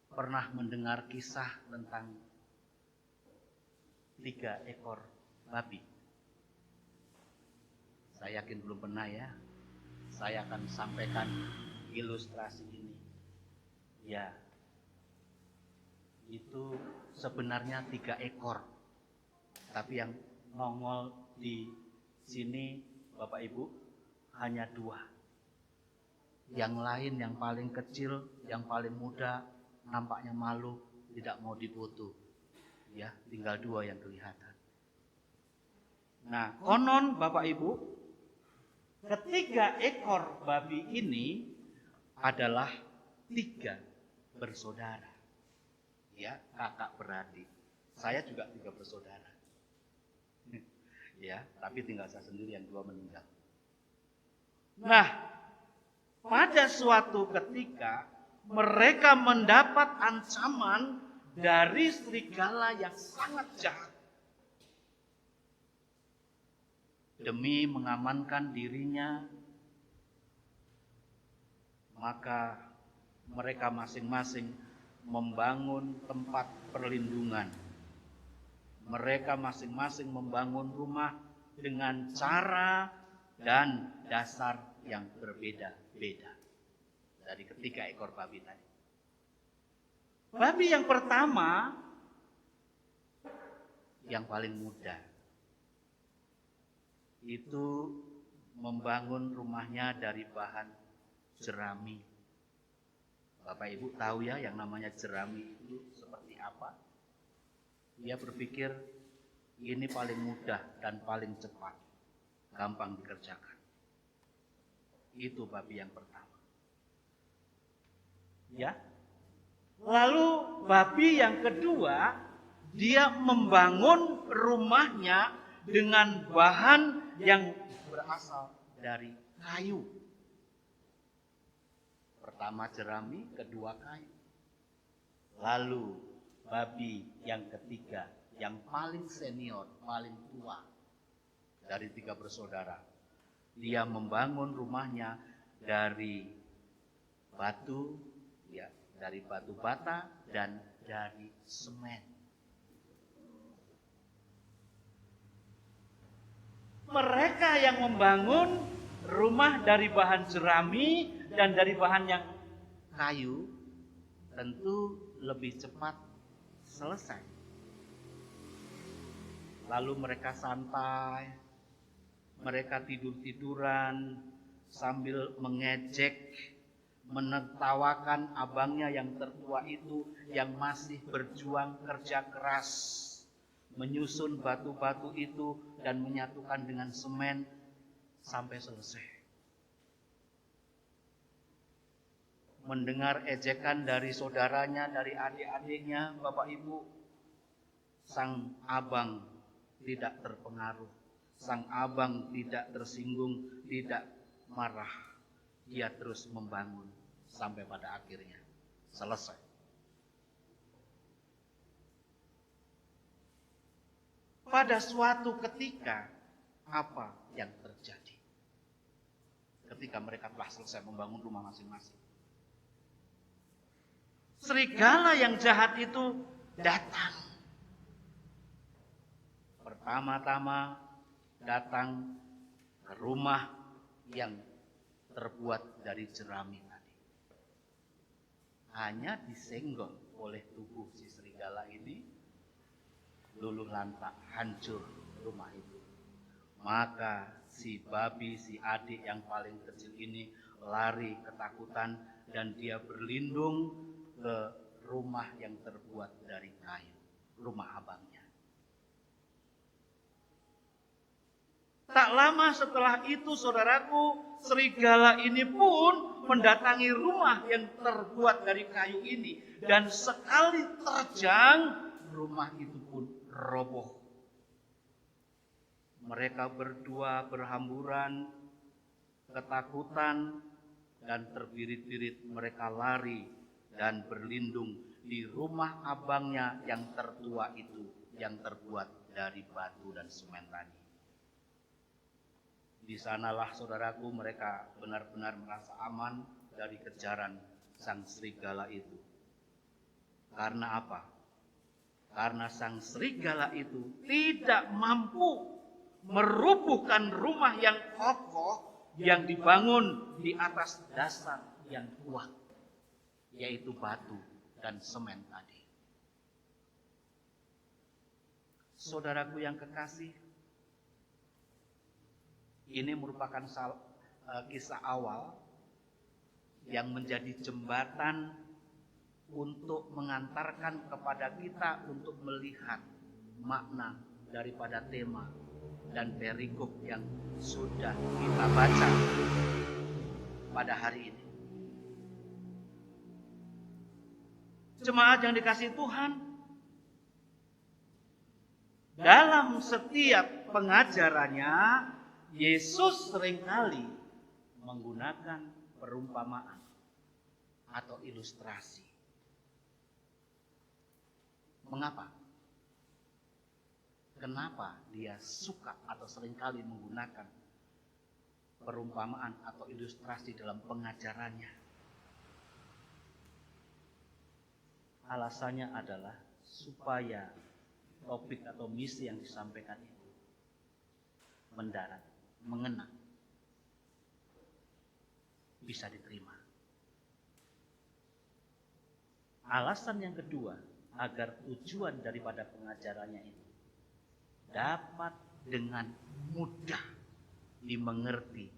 pernah mendengar kisah tentang 3 ekor babi. Saya yakin belum pernah ya. Saya akan sampaikan ilustrasi ini. Ya, itu sebenarnya 3 ekor. Tapi yang nongol di sini Bapak Ibu hanya 2. Yang lain yang paling kecil, yang paling muda, nampaknya malu, tidak mau difoto. Ya, tinggal 2 yang kelihatan. Nah, konon Bapak Ibu, ketiga ekor babi ini adalah 3 bersaudara. Ya, kakak beradik. Saya juga 3 bersaudara. Ya, tapi tinggal saya sendiri yang 2 meninggal. Nah, pada suatu ketika mereka mendapat ancaman dari serigala yang sangat jahat. Demi mengamankan dirinya, maka mereka masing-masing membangun tempat perlindungan. Mereka masing-masing membangun rumah dengan cara dan dasar yang berbeda-beda dari ketiga ekor babi tadi. Babi yang pertama, yang paling muda, itu membangun rumahnya dari bahan jerami. Bapak Ibu tahu ya yang namanya jerami itu seperti apa? Dia berpikir ini paling mudah dan paling cepat, gampang dikerjakan. Itu babi yang pertama. Ya. Lalu babi yang kedua, dia membangun rumahnya dengan bahan yang berasal dari kayu. Pertama jerami, kedua kayu. Lalu babi yang ketiga, yang paling senior, paling tua dari 3 bersaudara, dia membangun rumahnya dari batu, ya, dari batu bata dan dari semen. Mereka yang membangun rumah dari bahan jerami dan dari bahan yang kayu, tentu lebih cepat selesai. Lalu mereka santai, mereka tidur-tiduran sambil mengejek, menertawakan abangnya yang tertua itu yang masih berjuang kerja keras, menyusun batu-batu itu dan menyatukan dengan semen sampai selesai. Mendengar ejekan dari saudaranya, dari adik-adiknya, Bapak Ibu, sang abang tidak terpengaruh, sang abang tidak tersinggung, tidak marah. Dia terus membangun sampai pada akhirnya selesai. Pada suatu ketika, apa yang terjadi? Ketika mereka telah selesai membangun rumah masing-masing, serigala yang jahat itu datang. Pertama-tama datang ke rumah yang terbuat dari jerami tadi. Hanya disenggol oleh tubuh si serigala ini, luluh lantak, hancur rumah itu. Maka si babi, si adik yang paling kecil ini lari ketakutan dan dia berlindung ke rumah yang terbuat dari kayu, rumah abangnya. Tak lama setelah itu, saudaraku, serigala ini pun mendatangi rumah yang terbuat dari kayu ini. Dan sekali terjang, rumah itu pun roboh. Mereka berdua berhamburan, ketakutan, dan terbirit-birit mereka lari dan berlindung di rumah abangnya yang tertua itu, yang terbuat dari batu dan semen tadi. Di sanalah, saudaraku, mereka benar-benar merasa aman dari kejaran sang serigala itu. Karena apa? Karena sang serigala itu tidak mampu merubuhkan rumah yang kokoh yang dibangun di atas dasar yang kuat, yaitu batu dan semen tadi. Saudaraku yang kekasih, ini merupakan kisah awal yang menjadi jembatan untuk mengantarkan kepada kita untuk melihat makna daripada tema dan perikop yang sudah kita baca pada hari ini. Jemaat yang dikasihi Tuhan, dalam setiap pengajarannya Yesus seringkali menggunakan perumpamaan atau ilustrasi. Mengapa? Kenapa dia suka atau seringkali menggunakan perumpamaan atau ilustrasi dalam pengajarannya? Alasannya adalah supaya topik atau misi yang disampaikan itu mendarat, mengena, bisa diterima. Alasan yang kedua, agar tujuan daripada pengajarannya itu dapat dengan mudah dimengerti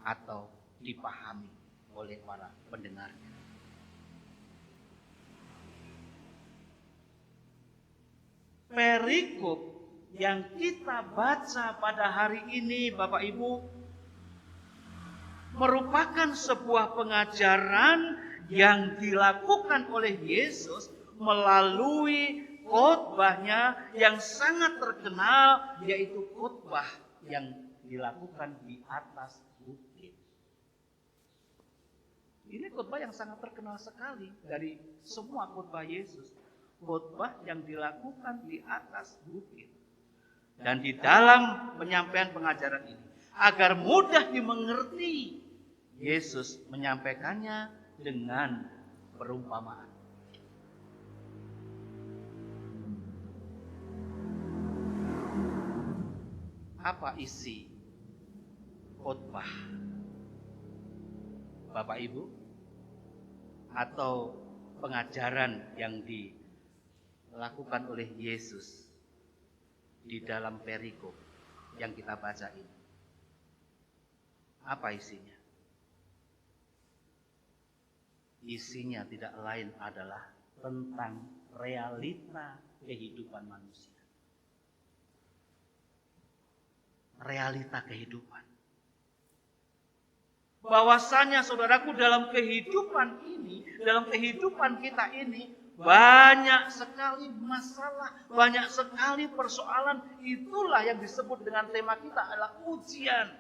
atau dipahami oleh para pendengarnya. Perikop yang kita baca pada hari ini, Bapak Ibu, merupakan sebuah pengajaran yang dilakukan oleh Yesus melalui khotbahnya yang sangat terkenal, yaitu khotbah yang dilakukan di atas bukit. Ini khotbah yang sangat terkenal sekali dari semua khotbah Yesus. Khotbah yang dilakukan di atas bukit. Dan di dalam penyampaian pengajaran ini, agar mudah dimengerti, Yesus menyampaikannya dengan perumpamaan. Apa isi khotbah Bapak Ibu, atau pengajaran yang dilakukan oleh Yesus di dalam perikop yang kita baca ini? Apa isinya? Isinya tidak lain adalah tentang realita kehidupan manusia. Realita kehidupan. Bahwasanya saudaraku, dalam kehidupan ini, dalam kehidupan kita ini, banyak sekali masalah, banyak sekali persoalan. Itulah yang disebut dengan tema kita adalah ujian.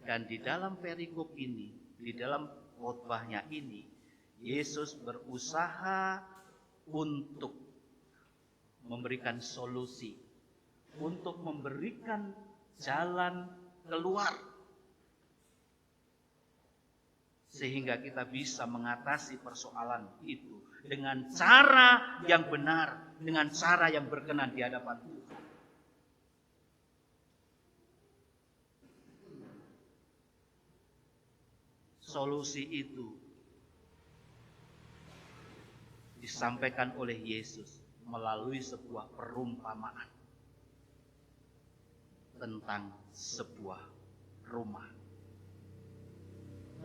Dan di dalam perikop ini, di dalam khotbahnya ini, Yesus berusaha untuk memberikan solusi, untuk memberikan jalan keluar, sehingga kita bisa mengatasi persoalan itu dengan cara yang benar, dengan cara yang berkenan di hadapan Tuhan. Solusi itu disampaikan oleh Yesus melalui sebuah perumpamaan tentang sebuah rumah.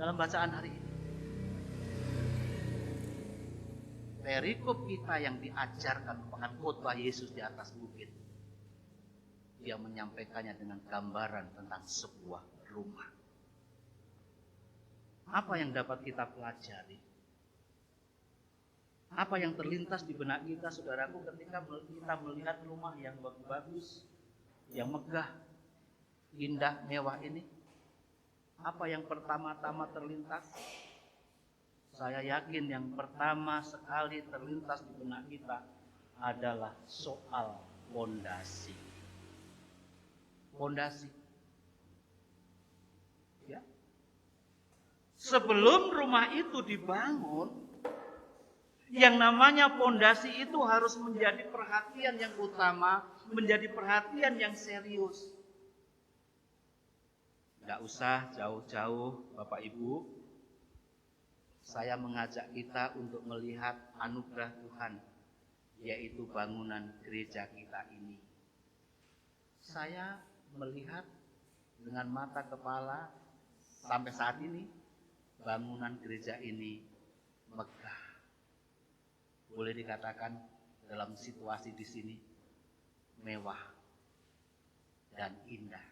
Dalam bacaan hari ini, perikop kita yang diajarkan merupakan khotbah Yesus di atas bukit. Dia menyampaikannya dengan gambaran tentang sebuah rumah. Apa yang dapat kita pelajari? Apa yang terlintas di benak kita, saudaraku, ketika kita melihat rumah yang bagus, yang megah, indah, mewah ini? Apa yang pertama-tama terlintas? Saya yakin yang pertama sekali terlintas di benak kita adalah soal fondasi. Fondasi. Ya. Sebelum rumah itu dibangun, yang namanya fondasi itu harus menjadi perhatian yang utama, menjadi perhatian yang serius. Tidak usah jauh-jauh Bapak Ibu, saya mengajak kita untuk melihat anugerah Tuhan, yaitu bangunan gereja kita ini. Saya melihat dengan mata kepala sampai saat ini, bangunan gereja ini megah. Boleh dikatakan dalam situasi di sini mewah dan indah.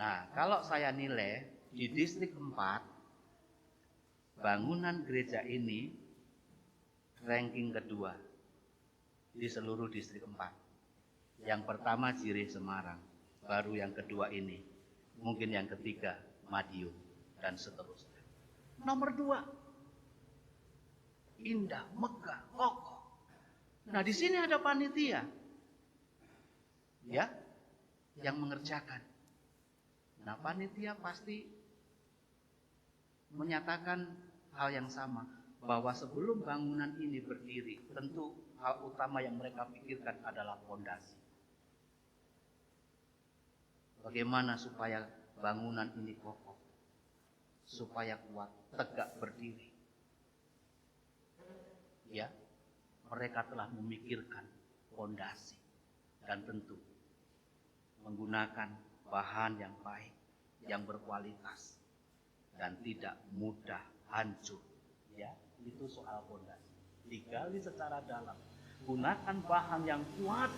Nah, kalau saya nilai di distrik 4, bangunan gereja ini ranking kedua di seluruh distrik 4. Yang pertama Jire Semarang, baru yang kedua ini, mungkin yang ketiga Madiun, dan seterusnya. Nomor 2, indah, megah, kokoh. Nah, di sini ada panitia, ya, yang mengerjakan. Nah, panitia pasti menyatakan hal yang sama, bahwa sebelum bangunan ini berdiri, tentu hal utama yang mereka pikirkan adalah fondasi. Bagaimana supaya bangunan ini kokoh, supaya kuat, tegak berdiri. Ya, mereka telah memikirkan fondasi dan tentu menggunakan bahan yang baik, yang berkualitas dan tidak mudah hancur. Ya, itu soal fondasi. Digali secara dalam, gunakan bahan yang kuat,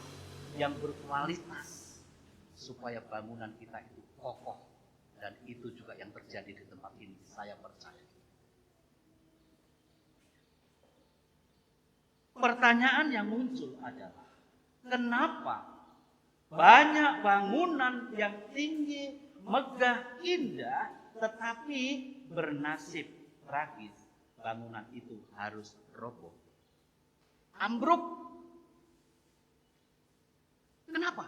yang berkualitas, supaya bangunan kita itu kokoh. Dan itu juga yang terjadi di tempat ini, saya percaya. Pertanyaan yang muncul adalah, kenapa banyak bangunan yang tinggi, megah, indah, tetapi bernasib tragis? Bangunan itu harus roboh, ambruk. Kenapa?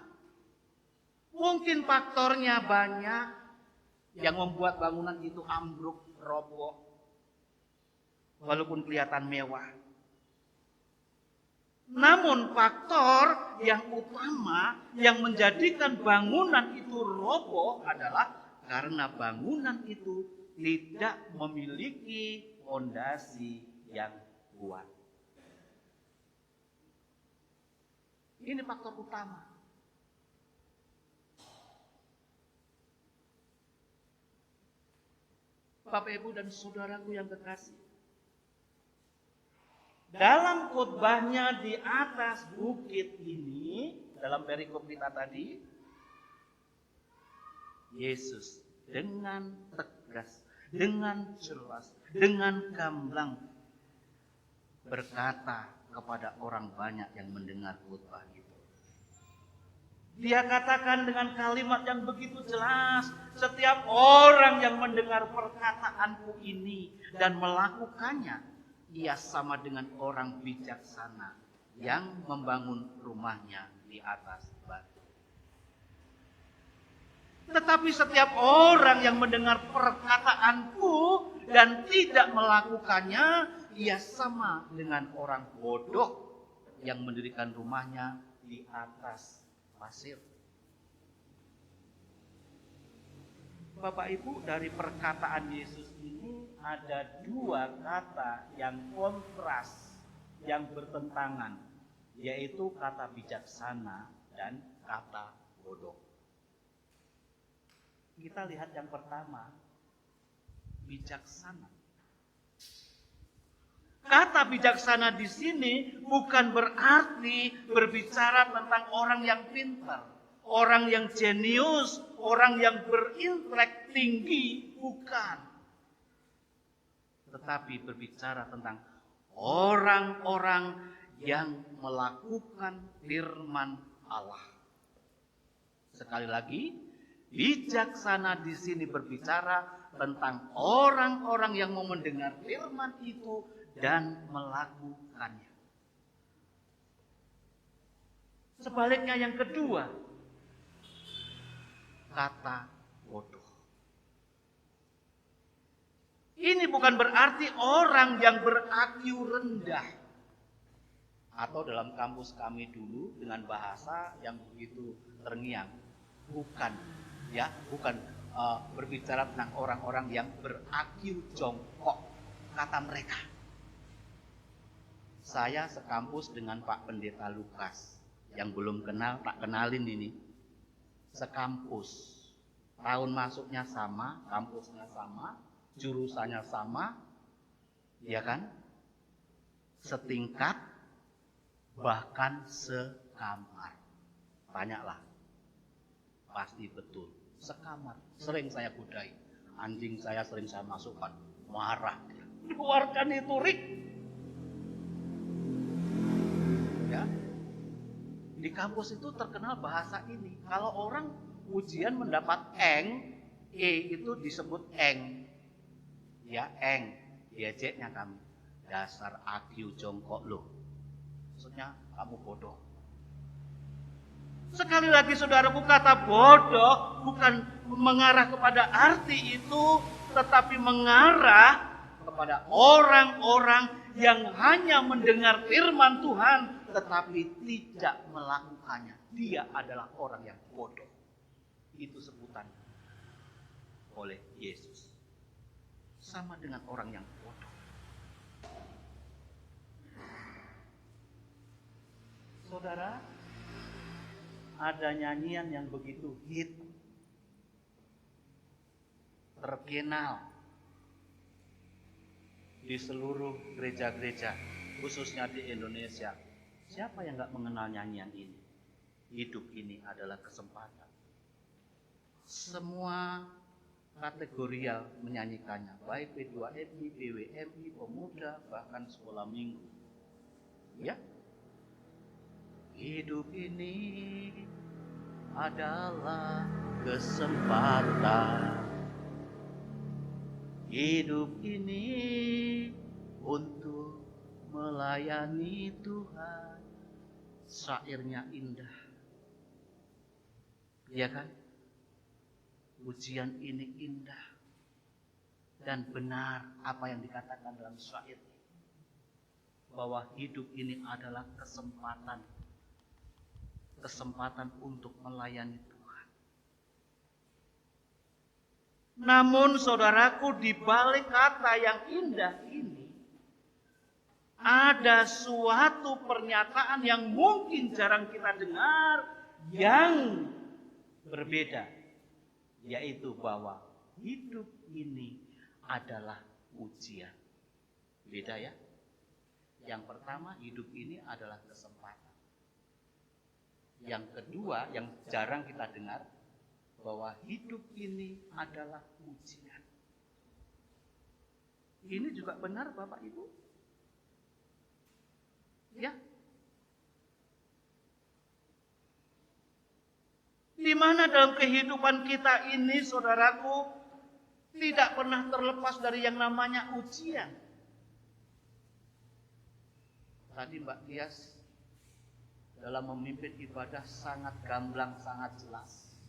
Mungkin faktornya banyak yang membuat bangunan itu ambruk, roboh, walaupun kelihatan mewah. Namun faktor yang utama yang menjadikan bangunan itu roboh adalah karena bangunan itu tidak memiliki fondasi yang kuat. Ini faktor utama. Bapak, Ibu, dan saudaraku yang kekasih, dalam khotbahnya di atas bukit ini, dalam perikop kita tadi, Yesus dengan tegas, dengan jelas, dengan gamblang berkata kepada orang banyak yang mendengar khotbah itu. Dia katakan dengan kalimat yang begitu jelas, setiap orang yang mendengar perkataanku ini dan melakukannya, ia sama dengan orang bijaksana yang membangun rumahnya di atas batu. Tetapi setiap orang yang mendengar perkataanku dan tidak melakukannya, ia sama dengan orang bodoh yang mendirikan rumahnya di atas pasir. Bapak Ibu, dari perkataan Yesus ini ada dua kata yang kontras, yang bertentangan, yaitu kata bijaksana dan kata bodoh. Kita lihat yang pertama, bijaksana. Kata bijaksana di sini bukan berarti berbicara tentang orang yang pintar, orang yang jenius, orang yang berintelek tinggi, bukan. Tetapi berbicara tentang orang-orang yang melakukan firman Allah. Sekali lagi, bijaksana di sini berbicara tentang orang-orang yang mau mendengar firman itu dan melakukannya. Sebaliknya yang kedua, kata bodoh. Ini bukan berarti orang yang ber-IQ rendah. Atau dalam kampus kami dulu dengan bahasa yang begitu terngiang. Bukan, ya, bukan berbicara tentang orang-orang yang ber-IQ jongkok, kata mereka. Saya sekampus dengan Pak Pendeta Lukas. Yang belum kenal, tak kenalin ini. Sekampus. Tahun masuknya sama, kampusnya sama, jurusannya sama, ya kan? Setingkat, bahkan sekamar. Tanyalah. Pasti betul. Sekamar. Sering saya godai. Anjing saya sering saya masukkan. Marah. Keluarkan itu, Rik. Ya. Di kampus itu terkenal bahasa ini. Kalau orang ujian mendapat eng, itu disebut eng. Ya, eng. Diejeknya kami. Dasar IQ jongkok lo. Maksudnya kamu bodoh. Sekali lagi saudaraku, kata bodoh bukan mengarah kepada arti itu, tetapi mengarah kepada orang-orang yang hanya mendengar firman Tuhan tetapi tidak melakukannya. Dia adalah orang yang bodoh. Itu sebutan oleh Yesus. Sama dengan orang yang bodoh. Saudara, ada nyanyian yang begitu hit, terkenal di seluruh gereja-gereja, khususnya di Indonesia. Siapa yang gak mengenal nyanyian ini? Hidup ini adalah kesempatan. Semua kategorial menyanyikannya, baik P2MI, PWMI, pemuda, bahkan sekolah minggu. Ya, hidup ini adalah kesempatan. Hidup ini untuk melayani Tuhan. Syairnya indah. Ya kan? Ujian ini indah. Dan benar apa yang dikatakan dalam syair. Bahwa hidup ini adalah kesempatan kesempatan untuk melayani Tuhan. Namun saudaraku, di balik kata yang indah ini, ada suatu pernyataan yang mungkin jarang kita dengar, yang berbeda, yaitu bahwa hidup ini adalah ujian. Beda ya. Yang pertama, hidup ini adalah kesempatan. Yang kedua, yang jarang kita dengar, bahwa hidup ini adalah ujian. Ini juga benar Bapak Ibu? Ya. Di mana dalam kehidupan kita ini, saudaraku, tidak pernah terlepas dari yang namanya ujian. Tadi Mbak Tias dalam memimpin ibadah sangat gamblang, sangat jelas.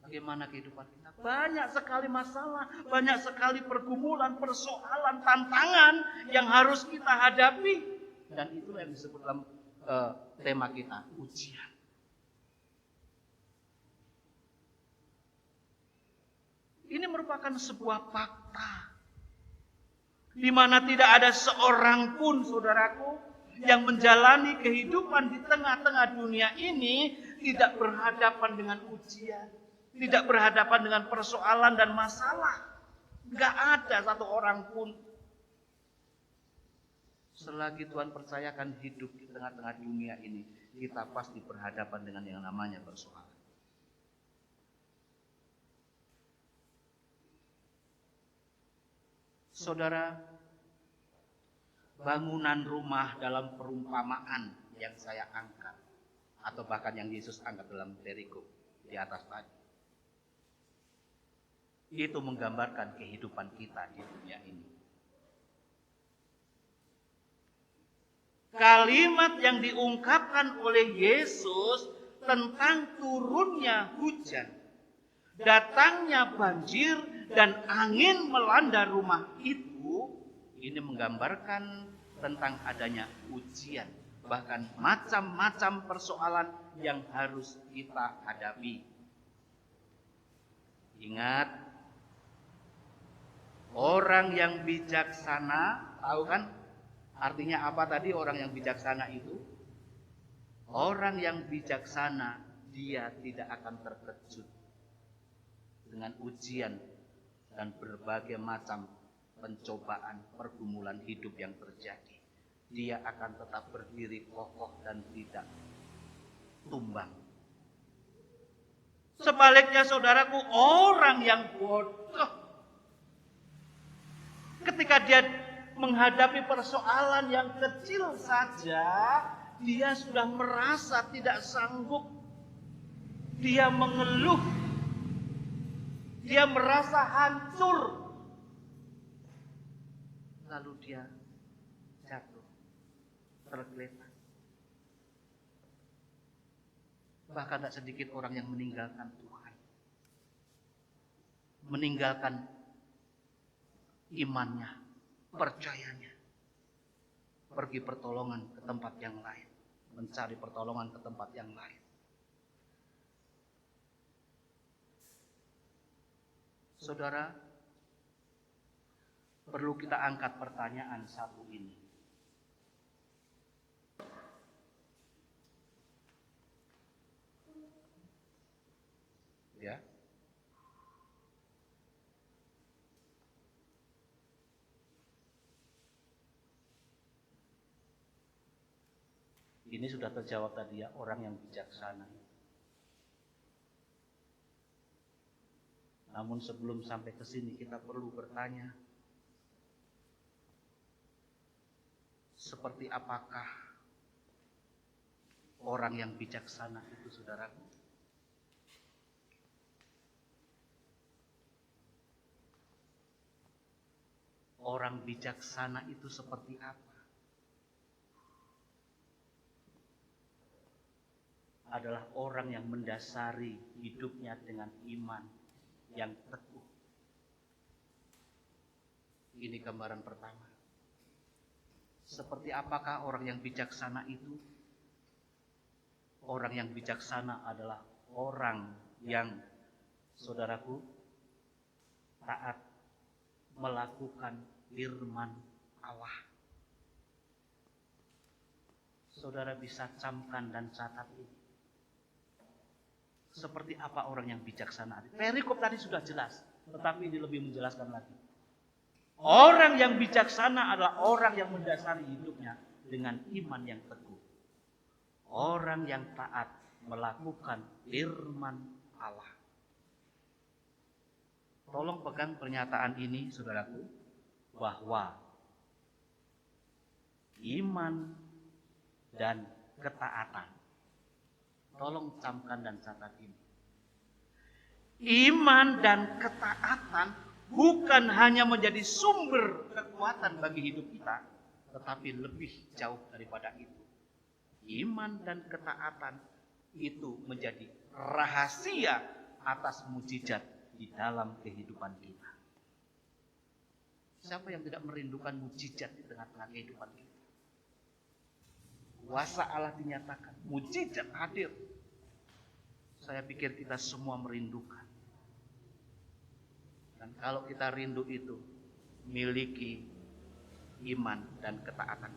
Bagaimana kehidupan kita? Banyak sekali masalah, banyak sekali pergumulan, persoalan, tantangan yang harus kita hadapi. Dan itu yang disebut dalam tema kita, ujian. Ini merupakan sebuah fakta, di mana tidak ada seorang pun, saudaraku, yang menjalani kehidupan di tengah-tengah dunia ini tidak berhadapan dengan ujian, tidak berhadapan dengan persoalan dan masalah. Gak ada satu orang pun. Selagi Tuhan percayakan hidup di tengah-tengah dunia ini, kita pasti berhadapan dengan yang namanya persoalan. Saudara, bangunan rumah dalam perumpamaan yang saya angkat, atau bahkan yang Yesus angkat dalam perikop di atas tadi, itu menggambarkan kehidupan kita di dunia ini. Kalimat yang diungkapkan oleh Yesus tentang turunnya hujan, datangnya banjir, dan angin melanda rumah itu, ini menggambarkan tentang adanya ujian, bahkan macam-macam persoalan yang harus kita hadapi. Ingat, orang yang bijaksana, tahu kan artinya apa tadi orang yang bijaksana itu? Orang yang bijaksana, dia tidak akan terkejut dengan ujian dan berbagai macam pencobaan, pergumulan hidup yang terjadi. Dia akan tetap berdiri kokoh dan tidak tumbang. Sebaliknya saudaraku, orang yang bodoh, ketika dia menghadapi persoalan yang kecil saja, dia sudah merasa tidak sanggup. Dia mengeluh. Dia merasa hancur. Lalu dia jatuh, tergeletak. Bahkan tak sedikit orang yang meninggalkan Tuhan. Meninggalkan imannya, percayanya. Pergi pertolongan ke tempat yang lain. Mencari pertolongan ke tempat yang lain. Saudara, perlu kita angkat pertanyaan satu ini. Ya. Ini sudah terjawab tadi ya, orang yang bijaksana. Namun sebelum sampai ke sini kita perlu bertanya, seperti apakah orang yang bijaksana itu, saudaraku? Orang bijaksana itu seperti apa? Adalah orang yang mendasari hidupnya dengan iman yang teguh. Ini gambaran pertama. Seperti apakah orang yang bijaksana itu? Orang yang bijaksana adalah orang yang, saudaraku, taat melakukan firman Allah. Saudara bisa camkan dan catat ini. Seperti apa orang yang bijaksana? Perikop tadi sudah jelas, tetapi ini lebih menjelaskan lagi. Orang yang bijaksana adalah orang yang mendasari hidupnya dengan iman yang teguh. Orang yang taat melakukan firman Allah. Tolong pegang pernyataan ini, saudaraku, bahwa iman dan ketaatan. Tolong camkan dan catat ini. Iman dan ketaatan bukan hanya menjadi sumber kekuatan bagi hidup kita, tetapi lebih jauh daripada itu. Iman dan ketaatan itu menjadi rahasia atas mujizat di dalam kehidupan kita. Siapa yang tidak merindukan mujizat di tengah-tengah kehidupan kita? Kuasa Allah dinyatakan, mujizat hadir. Saya pikir kita semua merindukan. Dan kalau kita rindu itu, miliki iman dan ketaatan.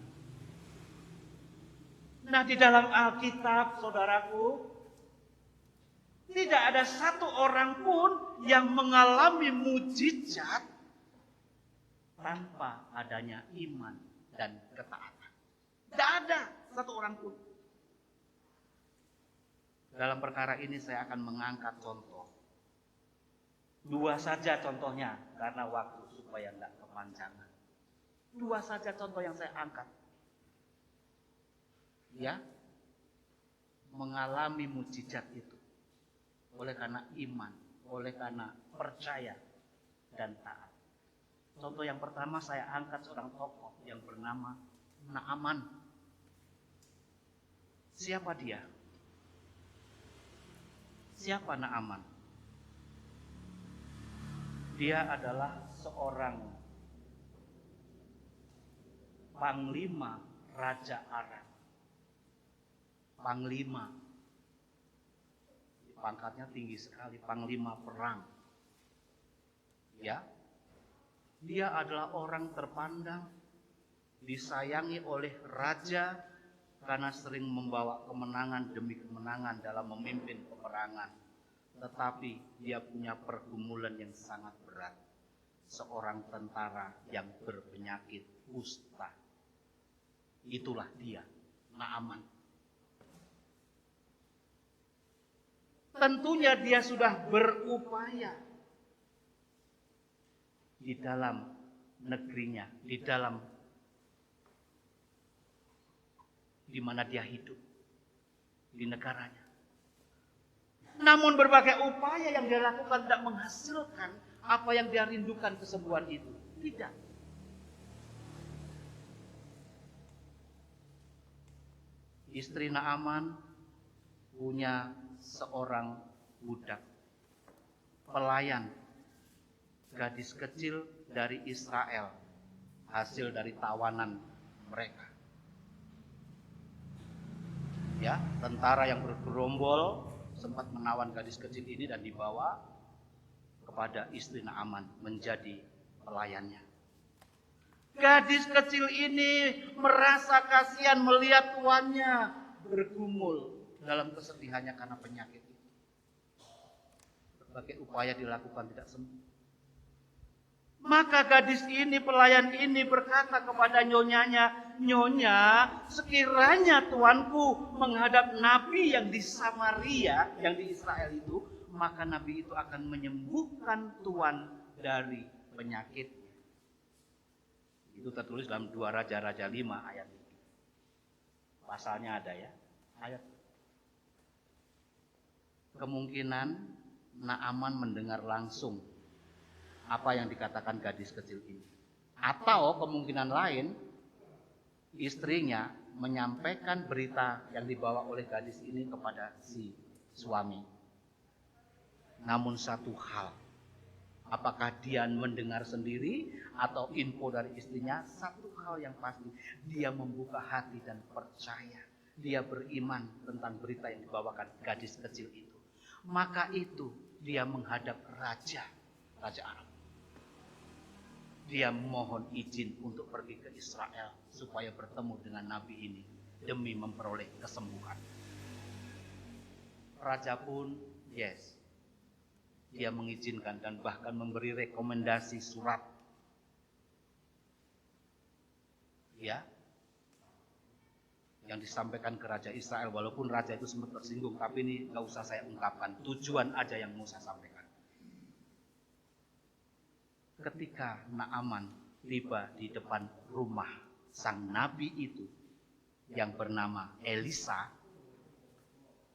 Nah, di dalam Alkitab, saudaraku, tidak ada satu orang pun yang mengalami mujizat tanpa adanya iman dan ketaatan. Tidak ada satu orang pun. Dalam perkara ini saya akan mengangkat contoh. 2 saja contohnya, karena waktu supaya tidak kepanjangan. 2 saja contoh yang saya angkat. Ya, mengalami mujizat itu oleh karena iman, oleh karena percaya dan taat. Contoh yang pertama saya angkat seorang tokoh yang bernama Naaman. Siapa dia? Siapa Naaman? Dia adalah seorang panglima Raja Aram. Panglima, pangkatnya tinggi sekali, panglima perang. Ya, dia adalah orang terpandang, disayangi oleh raja karena sering membawa kemenangan demi kemenangan dalam memimpin peperangan. Tetapi dia punya pergumulan yang sangat berat. Seorang tentara yang berpenyakit kusta. Itulah dia, Naaman. Tentunya dia sudah berupaya di dalam negerinya, di mana dia hidup, di negaranya. Namun berbagai upaya yang dia lakukan tidak menghasilkan apa yang dia rindukan, kesembuhan itu. Tidak. Istri Naaman punya seorang budak, pelayan, gadis kecil dari Israel, hasil dari tawanan mereka. Ya, tentara yang bergerombol sempat menawan gadis kecil ini dan dibawa kepada istri Naaman menjadi pelayannya. Gadis kecil ini merasa kasihan melihat tuannya bergumul dalam kesedihannya karena penyakit itu. Berbagai upaya dilakukan tidak sembuh. Maka gadis ini, pelayan ini berkata kepada nyonyanya, "Nyonya, sekiranya tuanku menghadap nabi yang di Samaria, yang di Israel itu, maka nabi itu akan menyembuhkan tuan dari penyakit." Itu tertulis dalam 2 Raja-Raja 5 ayat ini. Pasalnya ada ya, ayat. Kemungkinan Naaman mendengar langsung apa yang dikatakan gadis kecil ini. Atau kemungkinan lain, istrinya menyampaikan berita yang dibawa oleh gadis ini kepada si suami. Namun satu hal, apakah dia mendengar sendiri atau info dari istrinya, satu hal yang pasti, dia membuka hati dan percaya dia beriman tentang berita yang dibawakan gadis kecil itu. Maka itu dia menghadap Raja Arab. Dia mohon izin untuk pergi ke Israel supaya bertemu dengan nabi ini demi memperoleh kesembuhan. Raja pun yes, dia mengizinkan dan bahkan memberi rekomendasi surat. Ya, yang disampaikan ke Raja Israel, walaupun Raja itu sempat tersinggung, tapi ini gak usah saya ungkapkan, tujuan aja yang mau saya sampaikan. Ketika Naaman tiba di depan rumah sang nabi itu yang bernama Elisa,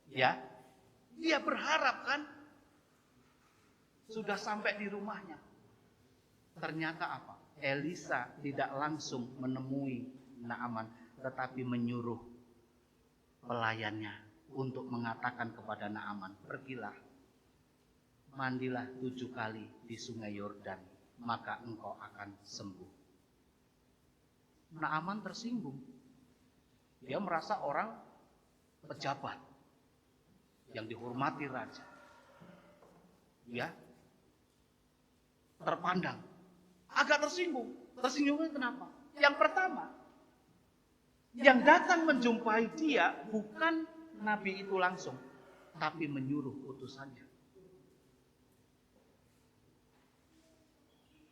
ya, dia berharap kan sudah sampai di rumahnya. Ternyata apa? Elisa tidak langsung menemui Naaman, tetapi menyuruh pelayannya untuk mengatakan kepada Naaman, pergilah, mandilah 7 kali di sungai Yordan, maka engkau akan sembuh. Naaman tersinggung. Dia merasa orang pejabat yang dihormati raja, ya, terpandang, agak tersinggung. Tersinggungnya kenapa? Yang pertama, yang datang menjumpai dia bukan nabi itu langsung, tapi menyuruh utusannya.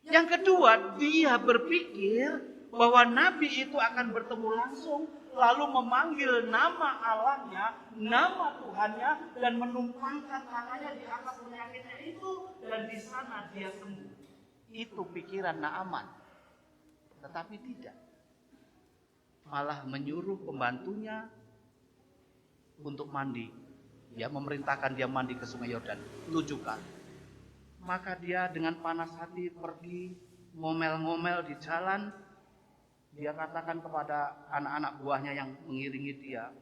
Yang kedua, dia berpikir bahwa nabi itu akan bertemu langsung, lalu memanggil nama Allahnya, nama Tuhannya, dan menumpangkan tangannya di atas penyakitnya itu, dan di sana dia sembuh. Itu pikiran Naaman. Tetapi tidak. Malah menyuruh pembantunya untuk mandi. Ya, memerintahkan dia mandi ke sungai Yordan 7 kali. Maka dia dengan panas hati pergi ngomel-ngomel di jalan. Dia katakan kepada anak-anak buahnya yang mengiringi dia,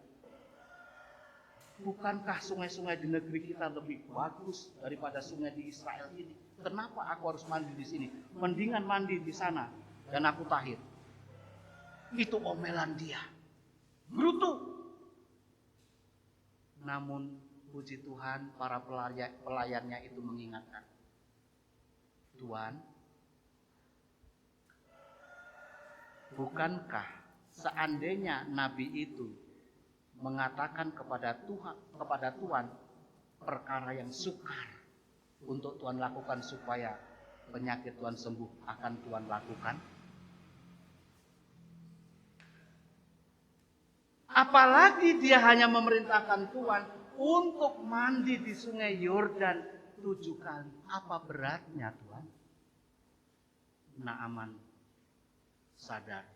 bukankah sungai-sungai di negeri kita lebih bagus daripada sungai di Israel ini? Kenapa aku harus mandi di sini? Mendingan mandi di sana dan aku tahir. Itu omelan dia. Brutu. Namun puji Tuhan, para pelayannya itu mengingatkan, Tuhan, bukankah seandainya nabi itu mengatakan kepada Tuhan perkara yang sukar untuk Tuhan lakukan supaya penyakit Tuhan sembuh, akan Tuhan lakukan? Apalagi dia hanya memerintahkan Tuhan untuk mandi di sungai Yordan 7 kali. Apa beratnya Tuhan? Naaman sadar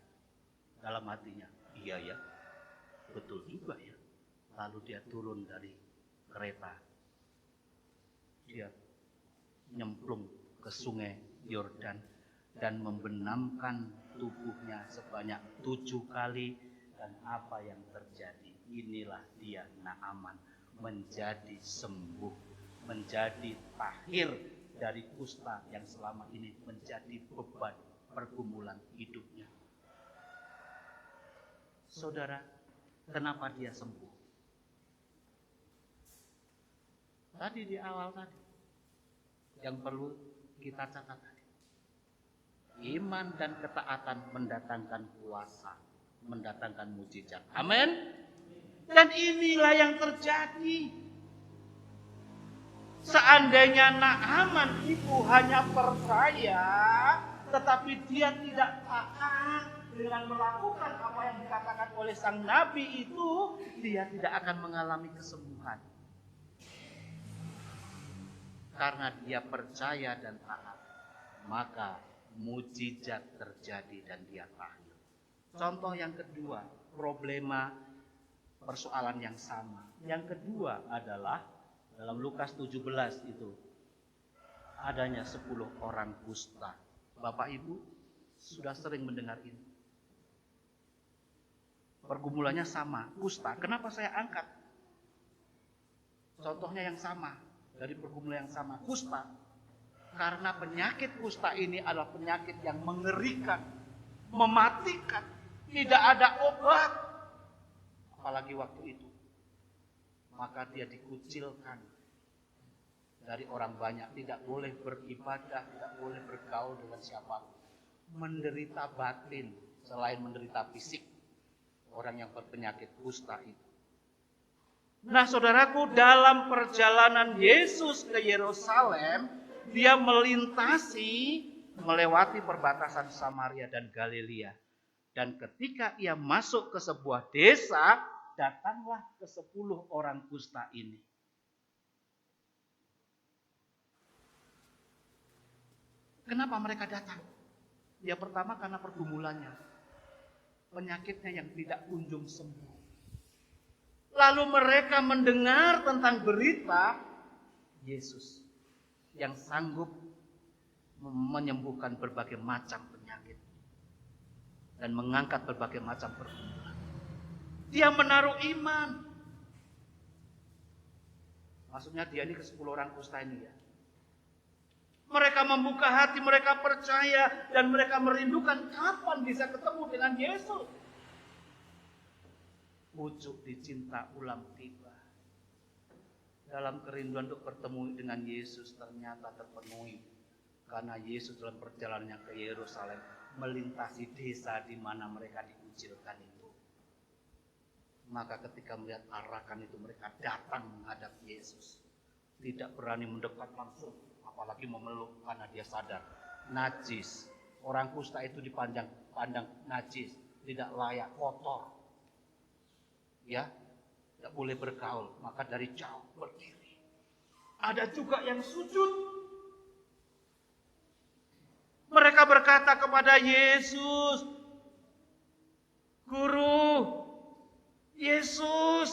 dalam hatinya, iya ya, betul juga ya. Lalu dia turun dari kereta. Dia nyemplung ke sungai Yordan dan membenamkan tubuhnya sebanyak 7 kali. Dan apa yang terjadi? Inilah dia Naaman menjadi sembuh, menjadi tahir dari kusta yang selama ini menjadi beban pergumulan hidupnya. Saudara, kenapa dia sembuh? Tadi di awal tadi, yang perlu kita catat tadi, iman dan ketaatan mendatangkan kuasa, mendatangkan mujizat. Amin. Dan inilah yang terjadi. Seandainya Naaman itu hanya percaya, tetapi dia tidak taat dengan melakukan apa yang dikatakan oleh sang nabi itu, dia tidak akan mengalami kesembuhan. Karena dia percaya dan taat, maka mujizat terjadi dan dia tahir. Contoh yang kedua, problema persoalan yang sama. Yang kedua adalah dalam Lukas 17 itu adanya 10 orang kusta. Bapak Ibu sudah sering mendengar ini. Pergumulannya sama, kusta. Kenapa saya angkat? Contohnya yang sama, dari pergumulan yang sama, kusta. Karena penyakit kusta ini adalah penyakit yang mengerikan, mematikan. Tidak ada obat. apalagi waktu itu. Maka dia dikucilkan dari orang banyak, tidak boleh beribadah, tidak boleh bergaul dengan siapapun. Menderita batin selain menderita fisik, orang yang berpenyakit kusta itu. Nah, saudaraku, dalam perjalanan Yesus ke Yerusalem, dia melewati perbatasan Samaria dan Galilea. Dan ketika ia masuk ke sebuah desa, datanglah ke 10 orang kusta ini. Kenapa mereka datang? Ya, pertama karena pergumulannya. Penyakitnya yang tidak kunjung sembuh. Lalu mereka mendengar tentang berita Yesus yang sanggup menyembuhkan berbagai macam penyakit dan mengangkat berbagai macam pergumulan. Dia menaruh iman. Maksudnya dia ini ke 10 orang kusta ini ya. Mereka membuka hati, mereka percaya, dan mereka merindukan kapan bisa ketemu dengan Yesus. Pucuk dicinta ulang tiba. Dalam kerinduan untuk bertemu dengan Yesus ternyata terpenuhi. Karena Yesus dalam perjalanannya ke Yerusalem melintasi desa di mana mereka dikucilkan itu. Maka ketika melihat arakan itu, mereka datang menghadap Yesus. Tidak berani mendekat langsung, apalagi memeluk karena dia sadar najis. Orang kusta itu dipandang najis, tidak layak, kotor. Ya, tidak boleh bergaul, maka dari jauh berdiri. Ada juga yang sujud. Mereka berkata kepada Yesus, Guru, Yesus,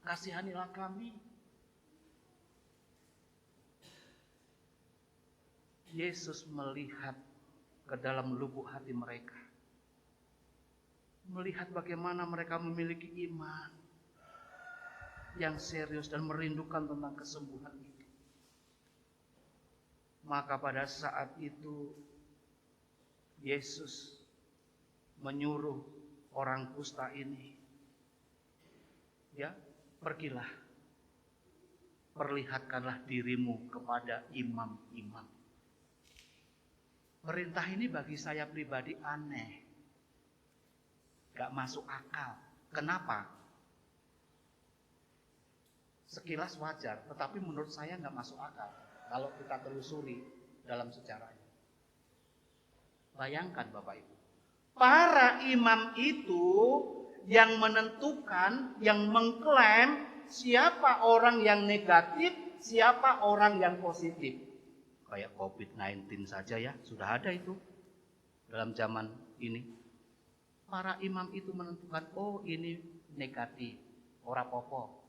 kasihanilah kami. Yesus melihat ke dalam lubuk hati mereka. Melihat bagaimana mereka memiliki iman yang serius dan merindukan tentang kesembuhan itu. Maka pada saat itu Yesus menyuruh orang kusta ini, ya, pergilah, perlihatkanlah dirimu kepada imam-imam. Perintah ini bagi saya pribadi aneh. Gak masuk akal. Kenapa? Sekilas wajar, tetapi menurut saya gak masuk akal. Kalau kita telusuri dalam sejarahnya. Bayangkan Bapak Ibu. Para imam itu yang menentukan, yang mengklaim siapa orang yang negatif, siapa orang yang positif. Kayak COVID-19 saja ya, sudah ada itu dalam zaman ini. Para imam itu menentukan, oh ini negatif, ora popo.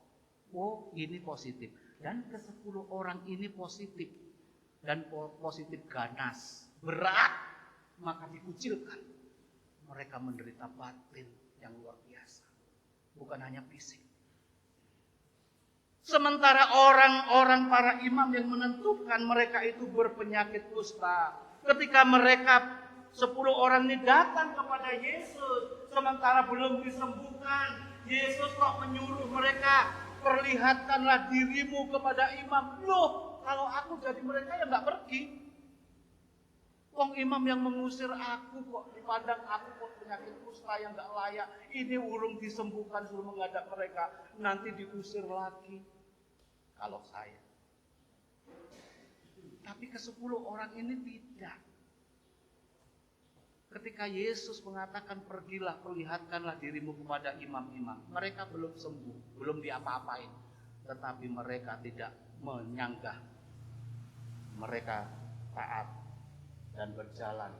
Oh ini positif. Dan ke-10 orang ini positif. Dan positif ganas, berat, maka dikucilkan. Mereka menderita batin yang luar biasa. Bukan hanya fisik. Sementara orang-orang para imam yang menentukan mereka itu berpenyakit kusta. Ketika mereka 10 orang ini datang kepada Yesus, sementara belum disembuhkan, Yesus kok menyuruh mereka, perlihatkanlah dirimu kepada imam. Loh, kalau aku jadi mereka ya gak pergi. Wong imam yang mengusir aku kok, dipandang aku kok penyakit kusta yang gak layak. Ini urung disembuhkan, suruh menghadap mereka, nanti diusir lagi. Kalau saya. Tapi ke 10 orang ini tidak. Ketika Yesus mengatakan pergilah, perlihatkanlah dirimu kepada imam-imam. Mereka belum sembuh, belum diapa-apain. Tetapi mereka tidak menyanggah. Mereka taat dan berjalan.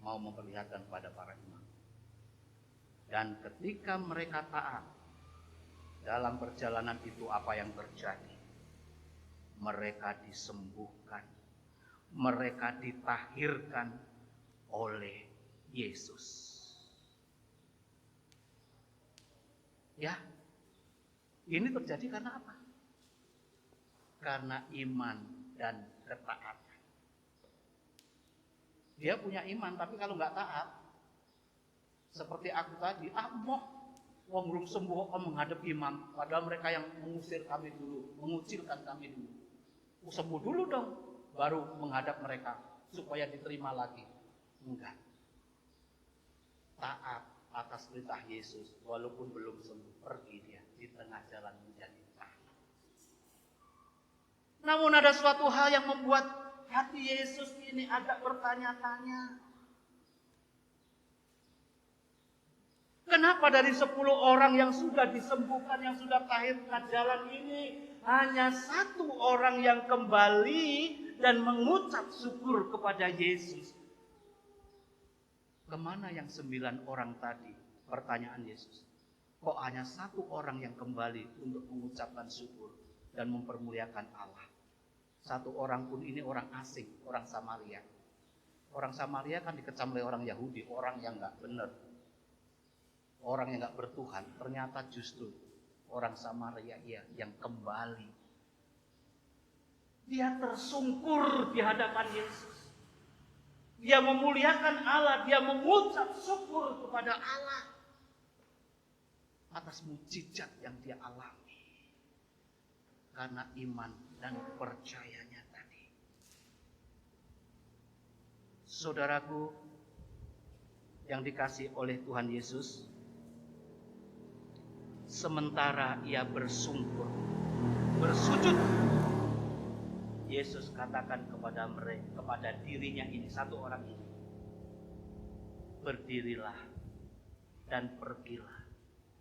Mau memperlihatkan kepada para imam. Dan ketika mereka taat, dalam perjalanan itu apa yang terjadi? Mereka disembuhkan. Mereka ditahirkan oleh Yesus. Ya, ini terjadi karena apa? Karena iman dan ketaatan. Dia punya iman, tapi kalau nggak taat, Seperti aku tadi, wong belum sembuh, menghadap imam. Padahal mereka yang mengusir kami dulu, mengucilkan kami dulu. Sembuh dulu dong, baru menghadap mereka supaya diterima lagi. Enggak. Taat atas perintah Yesus, walaupun belum sembuh, pergi dia di tengah jalan menjadi taat. Namun ada suatu hal yang membuat hati Yesus ini agak bertanya-tanya. Kenapa dari 10 orang yang sudah disembuhkan, yang sudah tahirkan jalan ini, hanya 1 orang yang kembali dan mengucap syukur kepada Yesus? Kemana yang 9 orang tadi? Pertanyaan Yesus. Kok hanya 1 orang yang kembali untuk mengucapkan syukur dan mempermuliakan Allah? 1 orang pun ini orang asing, orang Samaria. Orang Samaria kan dikecam oleh orang Yahudi, orang yang gak benar. Orang yang gak bertuhan, ternyata justru orang Samaria yang kembali. Dia tersungkur di hadapan Yesus. Dia memuliakan Allah, dia mengucap syukur kepada Allah atas mukjizat yang dia alami. Karena iman dan percayanya tadi. Saudaraku yang dikasihi oleh Tuhan Yesus, sementara ia bersungkur, bersujud, Yesus katakan kepada mereka, kepada dirinya ini, 1 orang ini, berdirilah dan pergilah.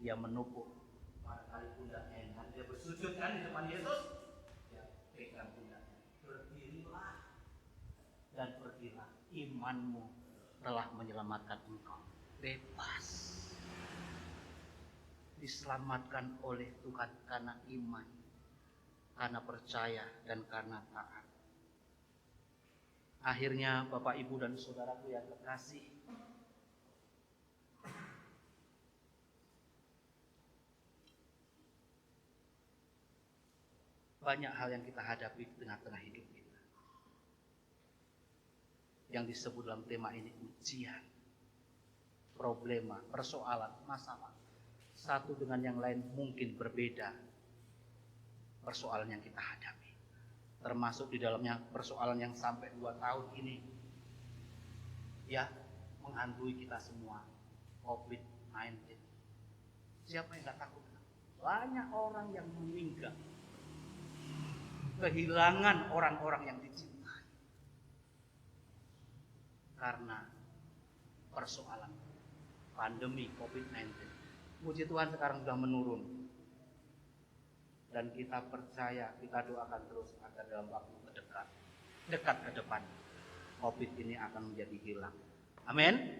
Dia menupuk barangkali pundaknya, dia bersujud kan di depan Yesus, dia pegang pundaknya, berdirilah dan pergilah, imanmu telah menyelamatkan engkau. Bebas. Diselamatkan oleh Tuhan karena iman, karena percaya, dan karena taat. Akhirnya Bapak, Ibu, dan saudaraku yang terkasih, banyak hal yang kita hadapi di tengah-tengah hidup kita, yang disebut dalam tema ini ujian, problema, persoalan, masalah. Satu dengan yang lain mungkin berbeda persoalan yang kita hadapi. Termasuk di dalamnya persoalan yang sampai 2 tahun ini ya menghantui kita semua, COVID-19. Siapa yang gak takut? Banyak orang yang meninggal, kehilangan orang-orang yang dicintai karena persoalan pandemi COVID-19. Puji Tuhan sekarang sudah menurun. Dan kita percaya, kita doakan terus agar dalam waktu dekat ke depan, COVID ini akan menjadi hilang. Amin.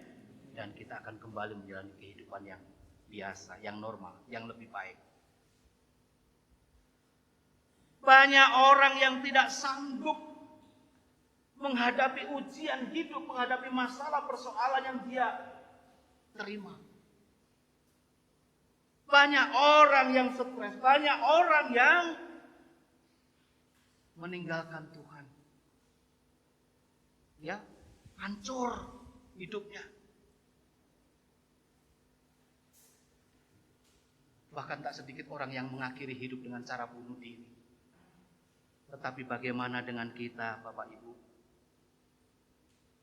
Dan kita akan kembali menjalani kehidupan yang biasa, yang normal, yang lebih baik. Banyak orang yang tidak sanggup menghadapi ujian hidup, menghadapi masalah persoalan yang dia terima. Banyak orang yang stres, banyak orang yang meninggalkan Tuhan. Ya, hancur hidupnya. Bahkan tak sedikit orang yang mengakhiri hidup dengan cara bunuh diri. Tetapi bagaimana dengan kita, Bapak Ibu?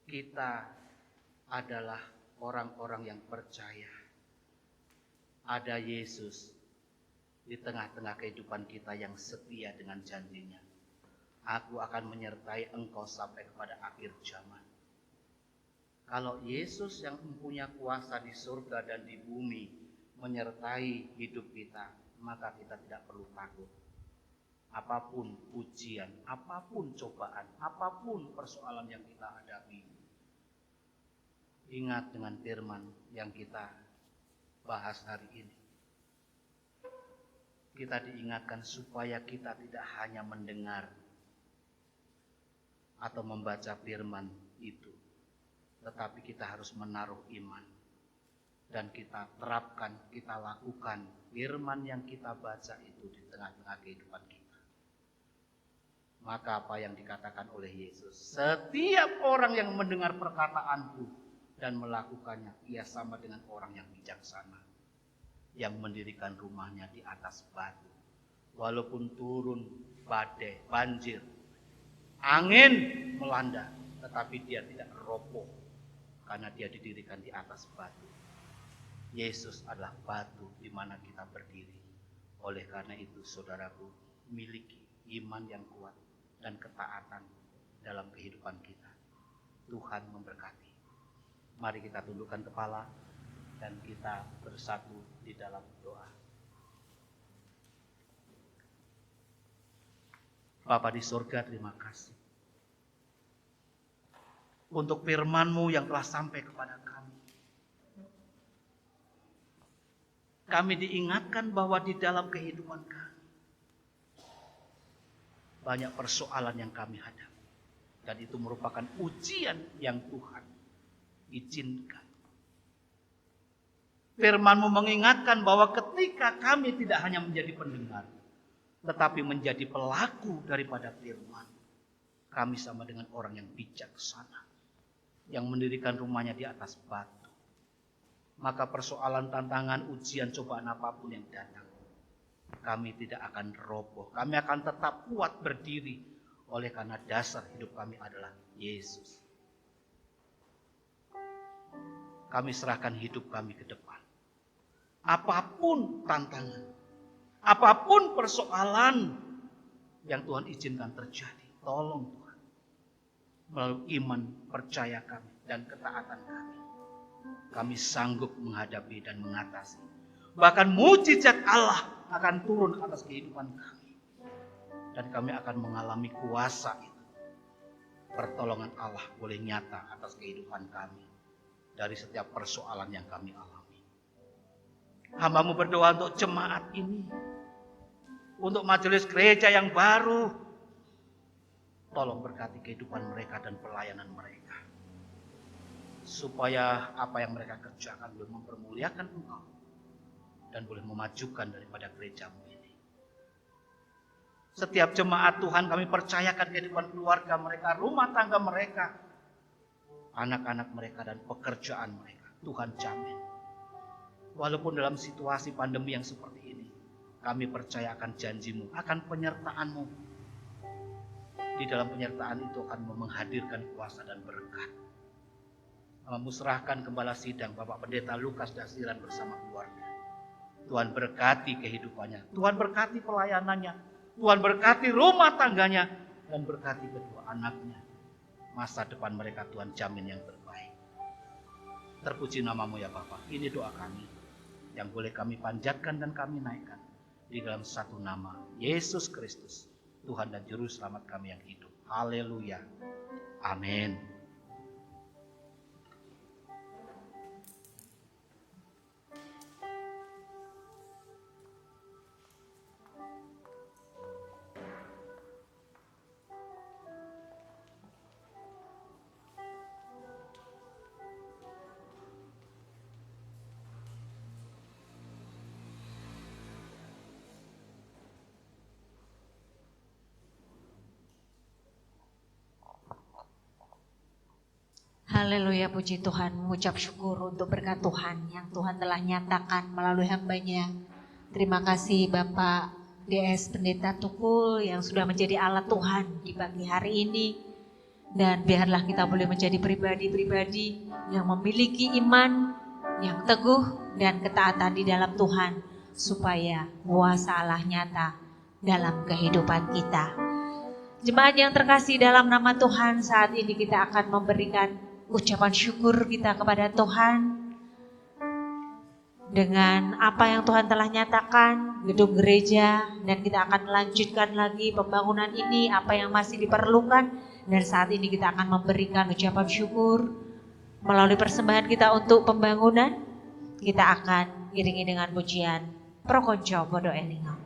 Kita adalah orang-orang yang percaya. Ada Yesus di tengah-tengah kehidupan kita yang setia dengan janjinya. Aku akan menyertai engkau sampai kepada akhir zaman. Kalau Yesus yang mempunyai kuasa di surga dan di bumi menyertai hidup kita, maka kita tidak perlu takut. Apapun ujian, apapun cobaan, apapun persoalan yang kita hadapi. Ingat dengan firman yang kita bahas hari ini. Kita diingatkan supaya kita tidak hanya mendengar atau membaca firman itu, tetapi kita harus menaruh iman dan kita terapkan, kita lakukan firman yang kita baca itu di tengah-tengah kehidupan kita. Maka apa yang dikatakan oleh Yesus, setiap orang yang mendengar perkataanku dan melakukannya, ia sama dengan orang yang bijaksana yang mendirikan rumahnya di atas batu. Walaupun turun badai, banjir, angin melanda, tetapi dia tidak roboh karena dia didirikan di atas batu. Yesus adalah batu di mana kita berdiri. Oleh karena itu, saudaraku, miliki iman yang kuat dan ketaatan dalam kehidupan kita. Tuhan memberkati. Mari kita tundukkan kepala dan kita bersatu di dalam doa. Bapa di surga, terima kasih untuk firman-Mu yang telah sampai kepada kami. Kami diingatkan bahwa di dalam kehidupan kami banyak persoalan yang kami hadapi. Dan itu merupakan ujian yang Tuhan izinkan. Firman-Mu mengingatkan bahwa ketika kami tidak hanya menjadi pendengar, tetapi menjadi pelaku daripada firman, kami sama dengan orang yang bijaksana, yang mendirikan rumahnya di atas batu. Maka persoalan, tantangan, ujian, cobaan apapun yang datang, kami tidak akan roboh. Kami akan tetap kuat berdiri. Oleh karena dasar hidup kami adalah Yesus. Kami serahkan hidup kami ke depan. Apapun tantangan, apapun persoalan yang Tuhan izinkan terjadi, tolong Tuhan. Melalui iman, percaya kami, dan ketaatan kami, kami sanggup menghadapi dan mengatasi. Bahkan mujizat Allah akan turun atas kehidupan kami. Dan kami akan mengalami kuasa itu. Pertolongan Allah boleh nyata atas kehidupan kami. Dari setiap persoalan yang kami alami. Hamba-Mu berdoa untuk jemaat ini. Untuk majelis gereja yang baru. Tolong berkati kehidupan mereka dan pelayanan mereka. Supaya apa yang mereka kerjakan boleh mempermuliakan Engkau. Dan boleh memajukan daripada gereja-Mu ini. Setiap jemaat Tuhan kami percayakan kehidupan keluarga mereka, rumah tangga mereka, anak-anak mereka dan pekerjaan mereka. Tuhan jamin. Walaupun dalam situasi pandemi yang seperti ini, kami percaya akan janji-Mu, akan penyertaan-Mu. Di dalam penyertaan itu akan menghadirkan kuasa dan berkat. Kami serahkan Gembala Sidang, Bapak Pendeta Lukas Dasiran bersama keluarga. Tuhan berkati kehidupannya, Tuhan berkati pelayanannya, Tuhan berkati rumah tangganya, dan berkati kedua anaknya. Masa depan mereka Tuhan jamin yang terbaik. Terpuji nama-Mu ya Bapa. Ini doa kami yang boleh kami panjatkan dan kami naikkan di dalam satu nama, Yesus Kristus, Tuhan dan Juru Selamat kami yang hidup. Haleluya. Amin. Haleluya, puji Tuhan, mengucap syukur untuk berkat Tuhan yang Tuhan telah nyatakan melalui hamba-Nya. Terima kasih Bapak DS Pendeta Tukul yang sudah menjadi alat Tuhan di pagi hari ini. Dan biarlah kita boleh menjadi pribadi-pribadi yang memiliki iman yang teguh dan ketaatan di dalam Tuhan, supaya kuasa Allah nyata dalam kehidupan kita. Jemaat yang terkasih dalam nama Tuhan, saat ini kita akan memberikan ucapan syukur kita kepada Tuhan dengan apa yang Tuhan telah nyatakan, gedung gereja, dan kita akan melanjutkan lagi pembangunan ini, apa yang masih diperlukan. Dan saat ini kita akan memberikan ucapan syukur melalui persembahan kita untuk pembangunan. Kita akan iringi dengan pujian Prokonco Bodo Elingo.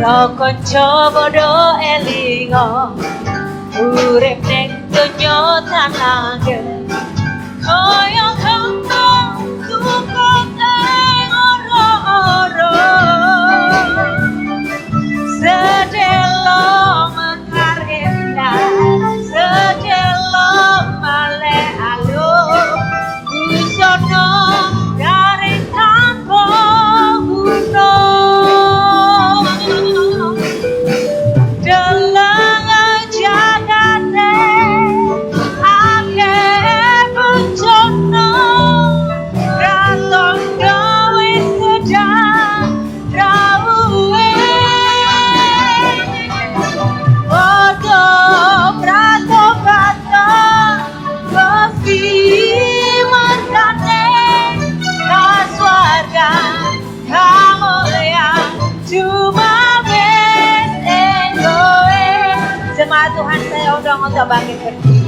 Prokonco Bodo Elingo, urip ning donya donya tanange kaya kembang tukote ora-ora sedelo mekar indah sedelo male alo busana garing tanpa guna dalam jagate akeh bencana raton gawe sedang rawuhe padha pratobata Gusti markane kaswarga kamulyan cuma wis enggoe jemaat Tuhan saya undang untuk bangkit berdiri.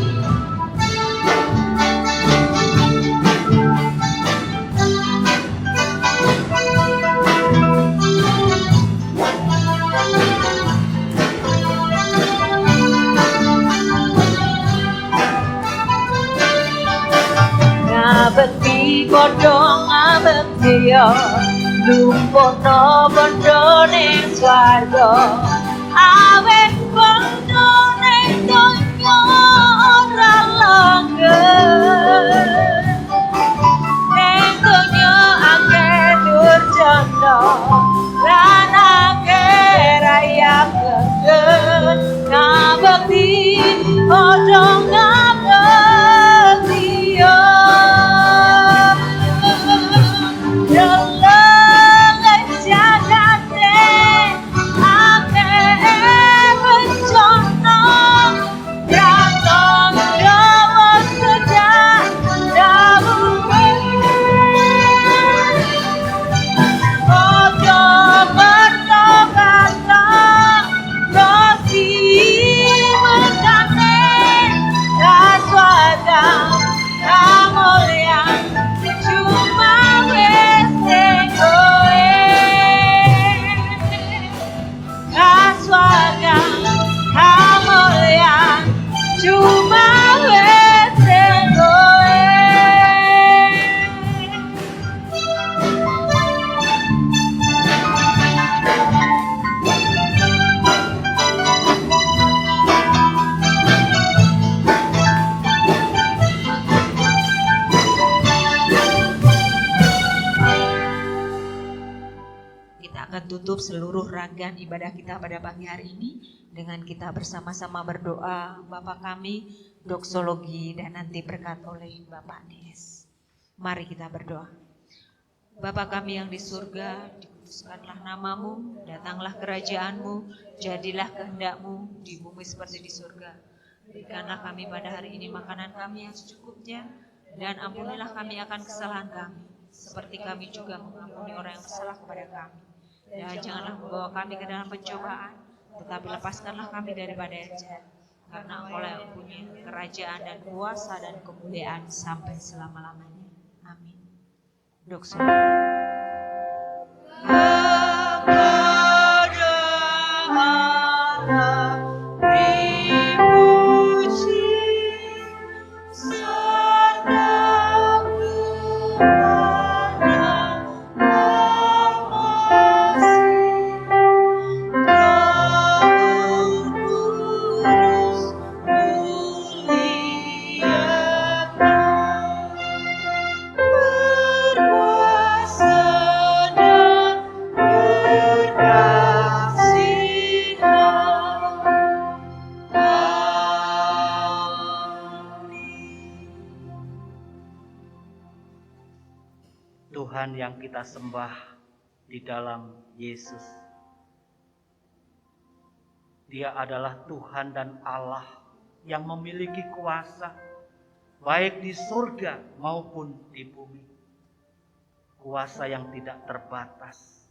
Ngabekti padha ngabekti yo lumpuhna bondo ning swarga awet bondo ning donya ora langgeng ning donya akeh durjana lan akeh raya kegen ngabekti padha ngabekti yo tutup seluruh rangkaian ibadah kita pada pagi hari ini dengan kita bersama-sama berdoa Bapa kami, doksologi dan nanti berkat oleh Bapak Des. Mari kita berdoa. Bapa kami yang di surga, dikuduskanlah namamu, datanglah kerajaanmu, jadilah kehendakmu di bumi seperti di surga. Berikanlah kami pada hari ini makanan kami yang secukupnya, dan ampunilah kami akan kesalahan kami, seperti kami juga mengampuni orang yang bersalah kepada kami. Dan janganlah membawa kami ke dalam pencobaan, tetapi lepaskanlah kami daripada yang jahat. Karena Engkau yang mempunyai kerajaan dan kuasa dan kemuliaan sampai selama-lamanya. Amin. Doksologi. Tuhan yang kita sembah di dalam Yesus. Dia adalah Tuhan dan Allah yang memiliki kuasa baik di surga maupun di bumi. Kuasa yang tidak terbatas.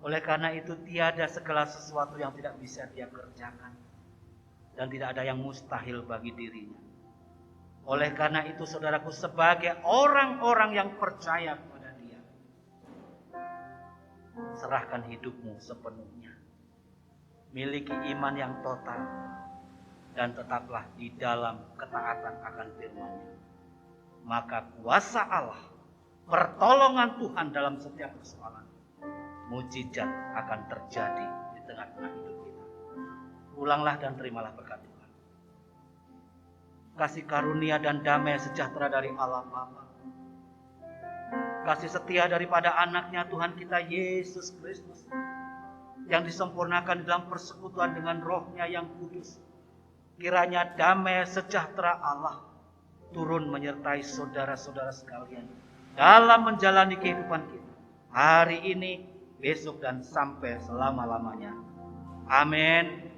Oleh karena itu tiada segala sesuatu yang tidak bisa Dia kerjakan. Dan tidak ada yang mustahil bagi dirinya. Oleh karena itu saudaraku, sebagai orang-orang yang percaya kepada Dia, serahkan hidupmu sepenuhnya. Miliki iman yang total. dan tetaplah di dalam ketaatan akan firman-Nya. Maka kuasa Allah, pertolongan Tuhan dalam setiap persoalan, mujizat akan terjadi di tengah-tengah hidup kita. Pulanglah dan terimalah berkat Tuhan. Kasih karunia dan damai sejahtera dari Allah Bapa, kasih setia daripada anaknya Tuhan kita Yesus Kristus, yang disempurnakan di dalam persekutuan dengan Roh-Nya yang kudus. Kiranya damai sejahtera Allah turun menyertai saudara-saudara sekalian dalam menjalani kehidupan kita hari ini, besok, dan sampai selama-lamanya. Amin.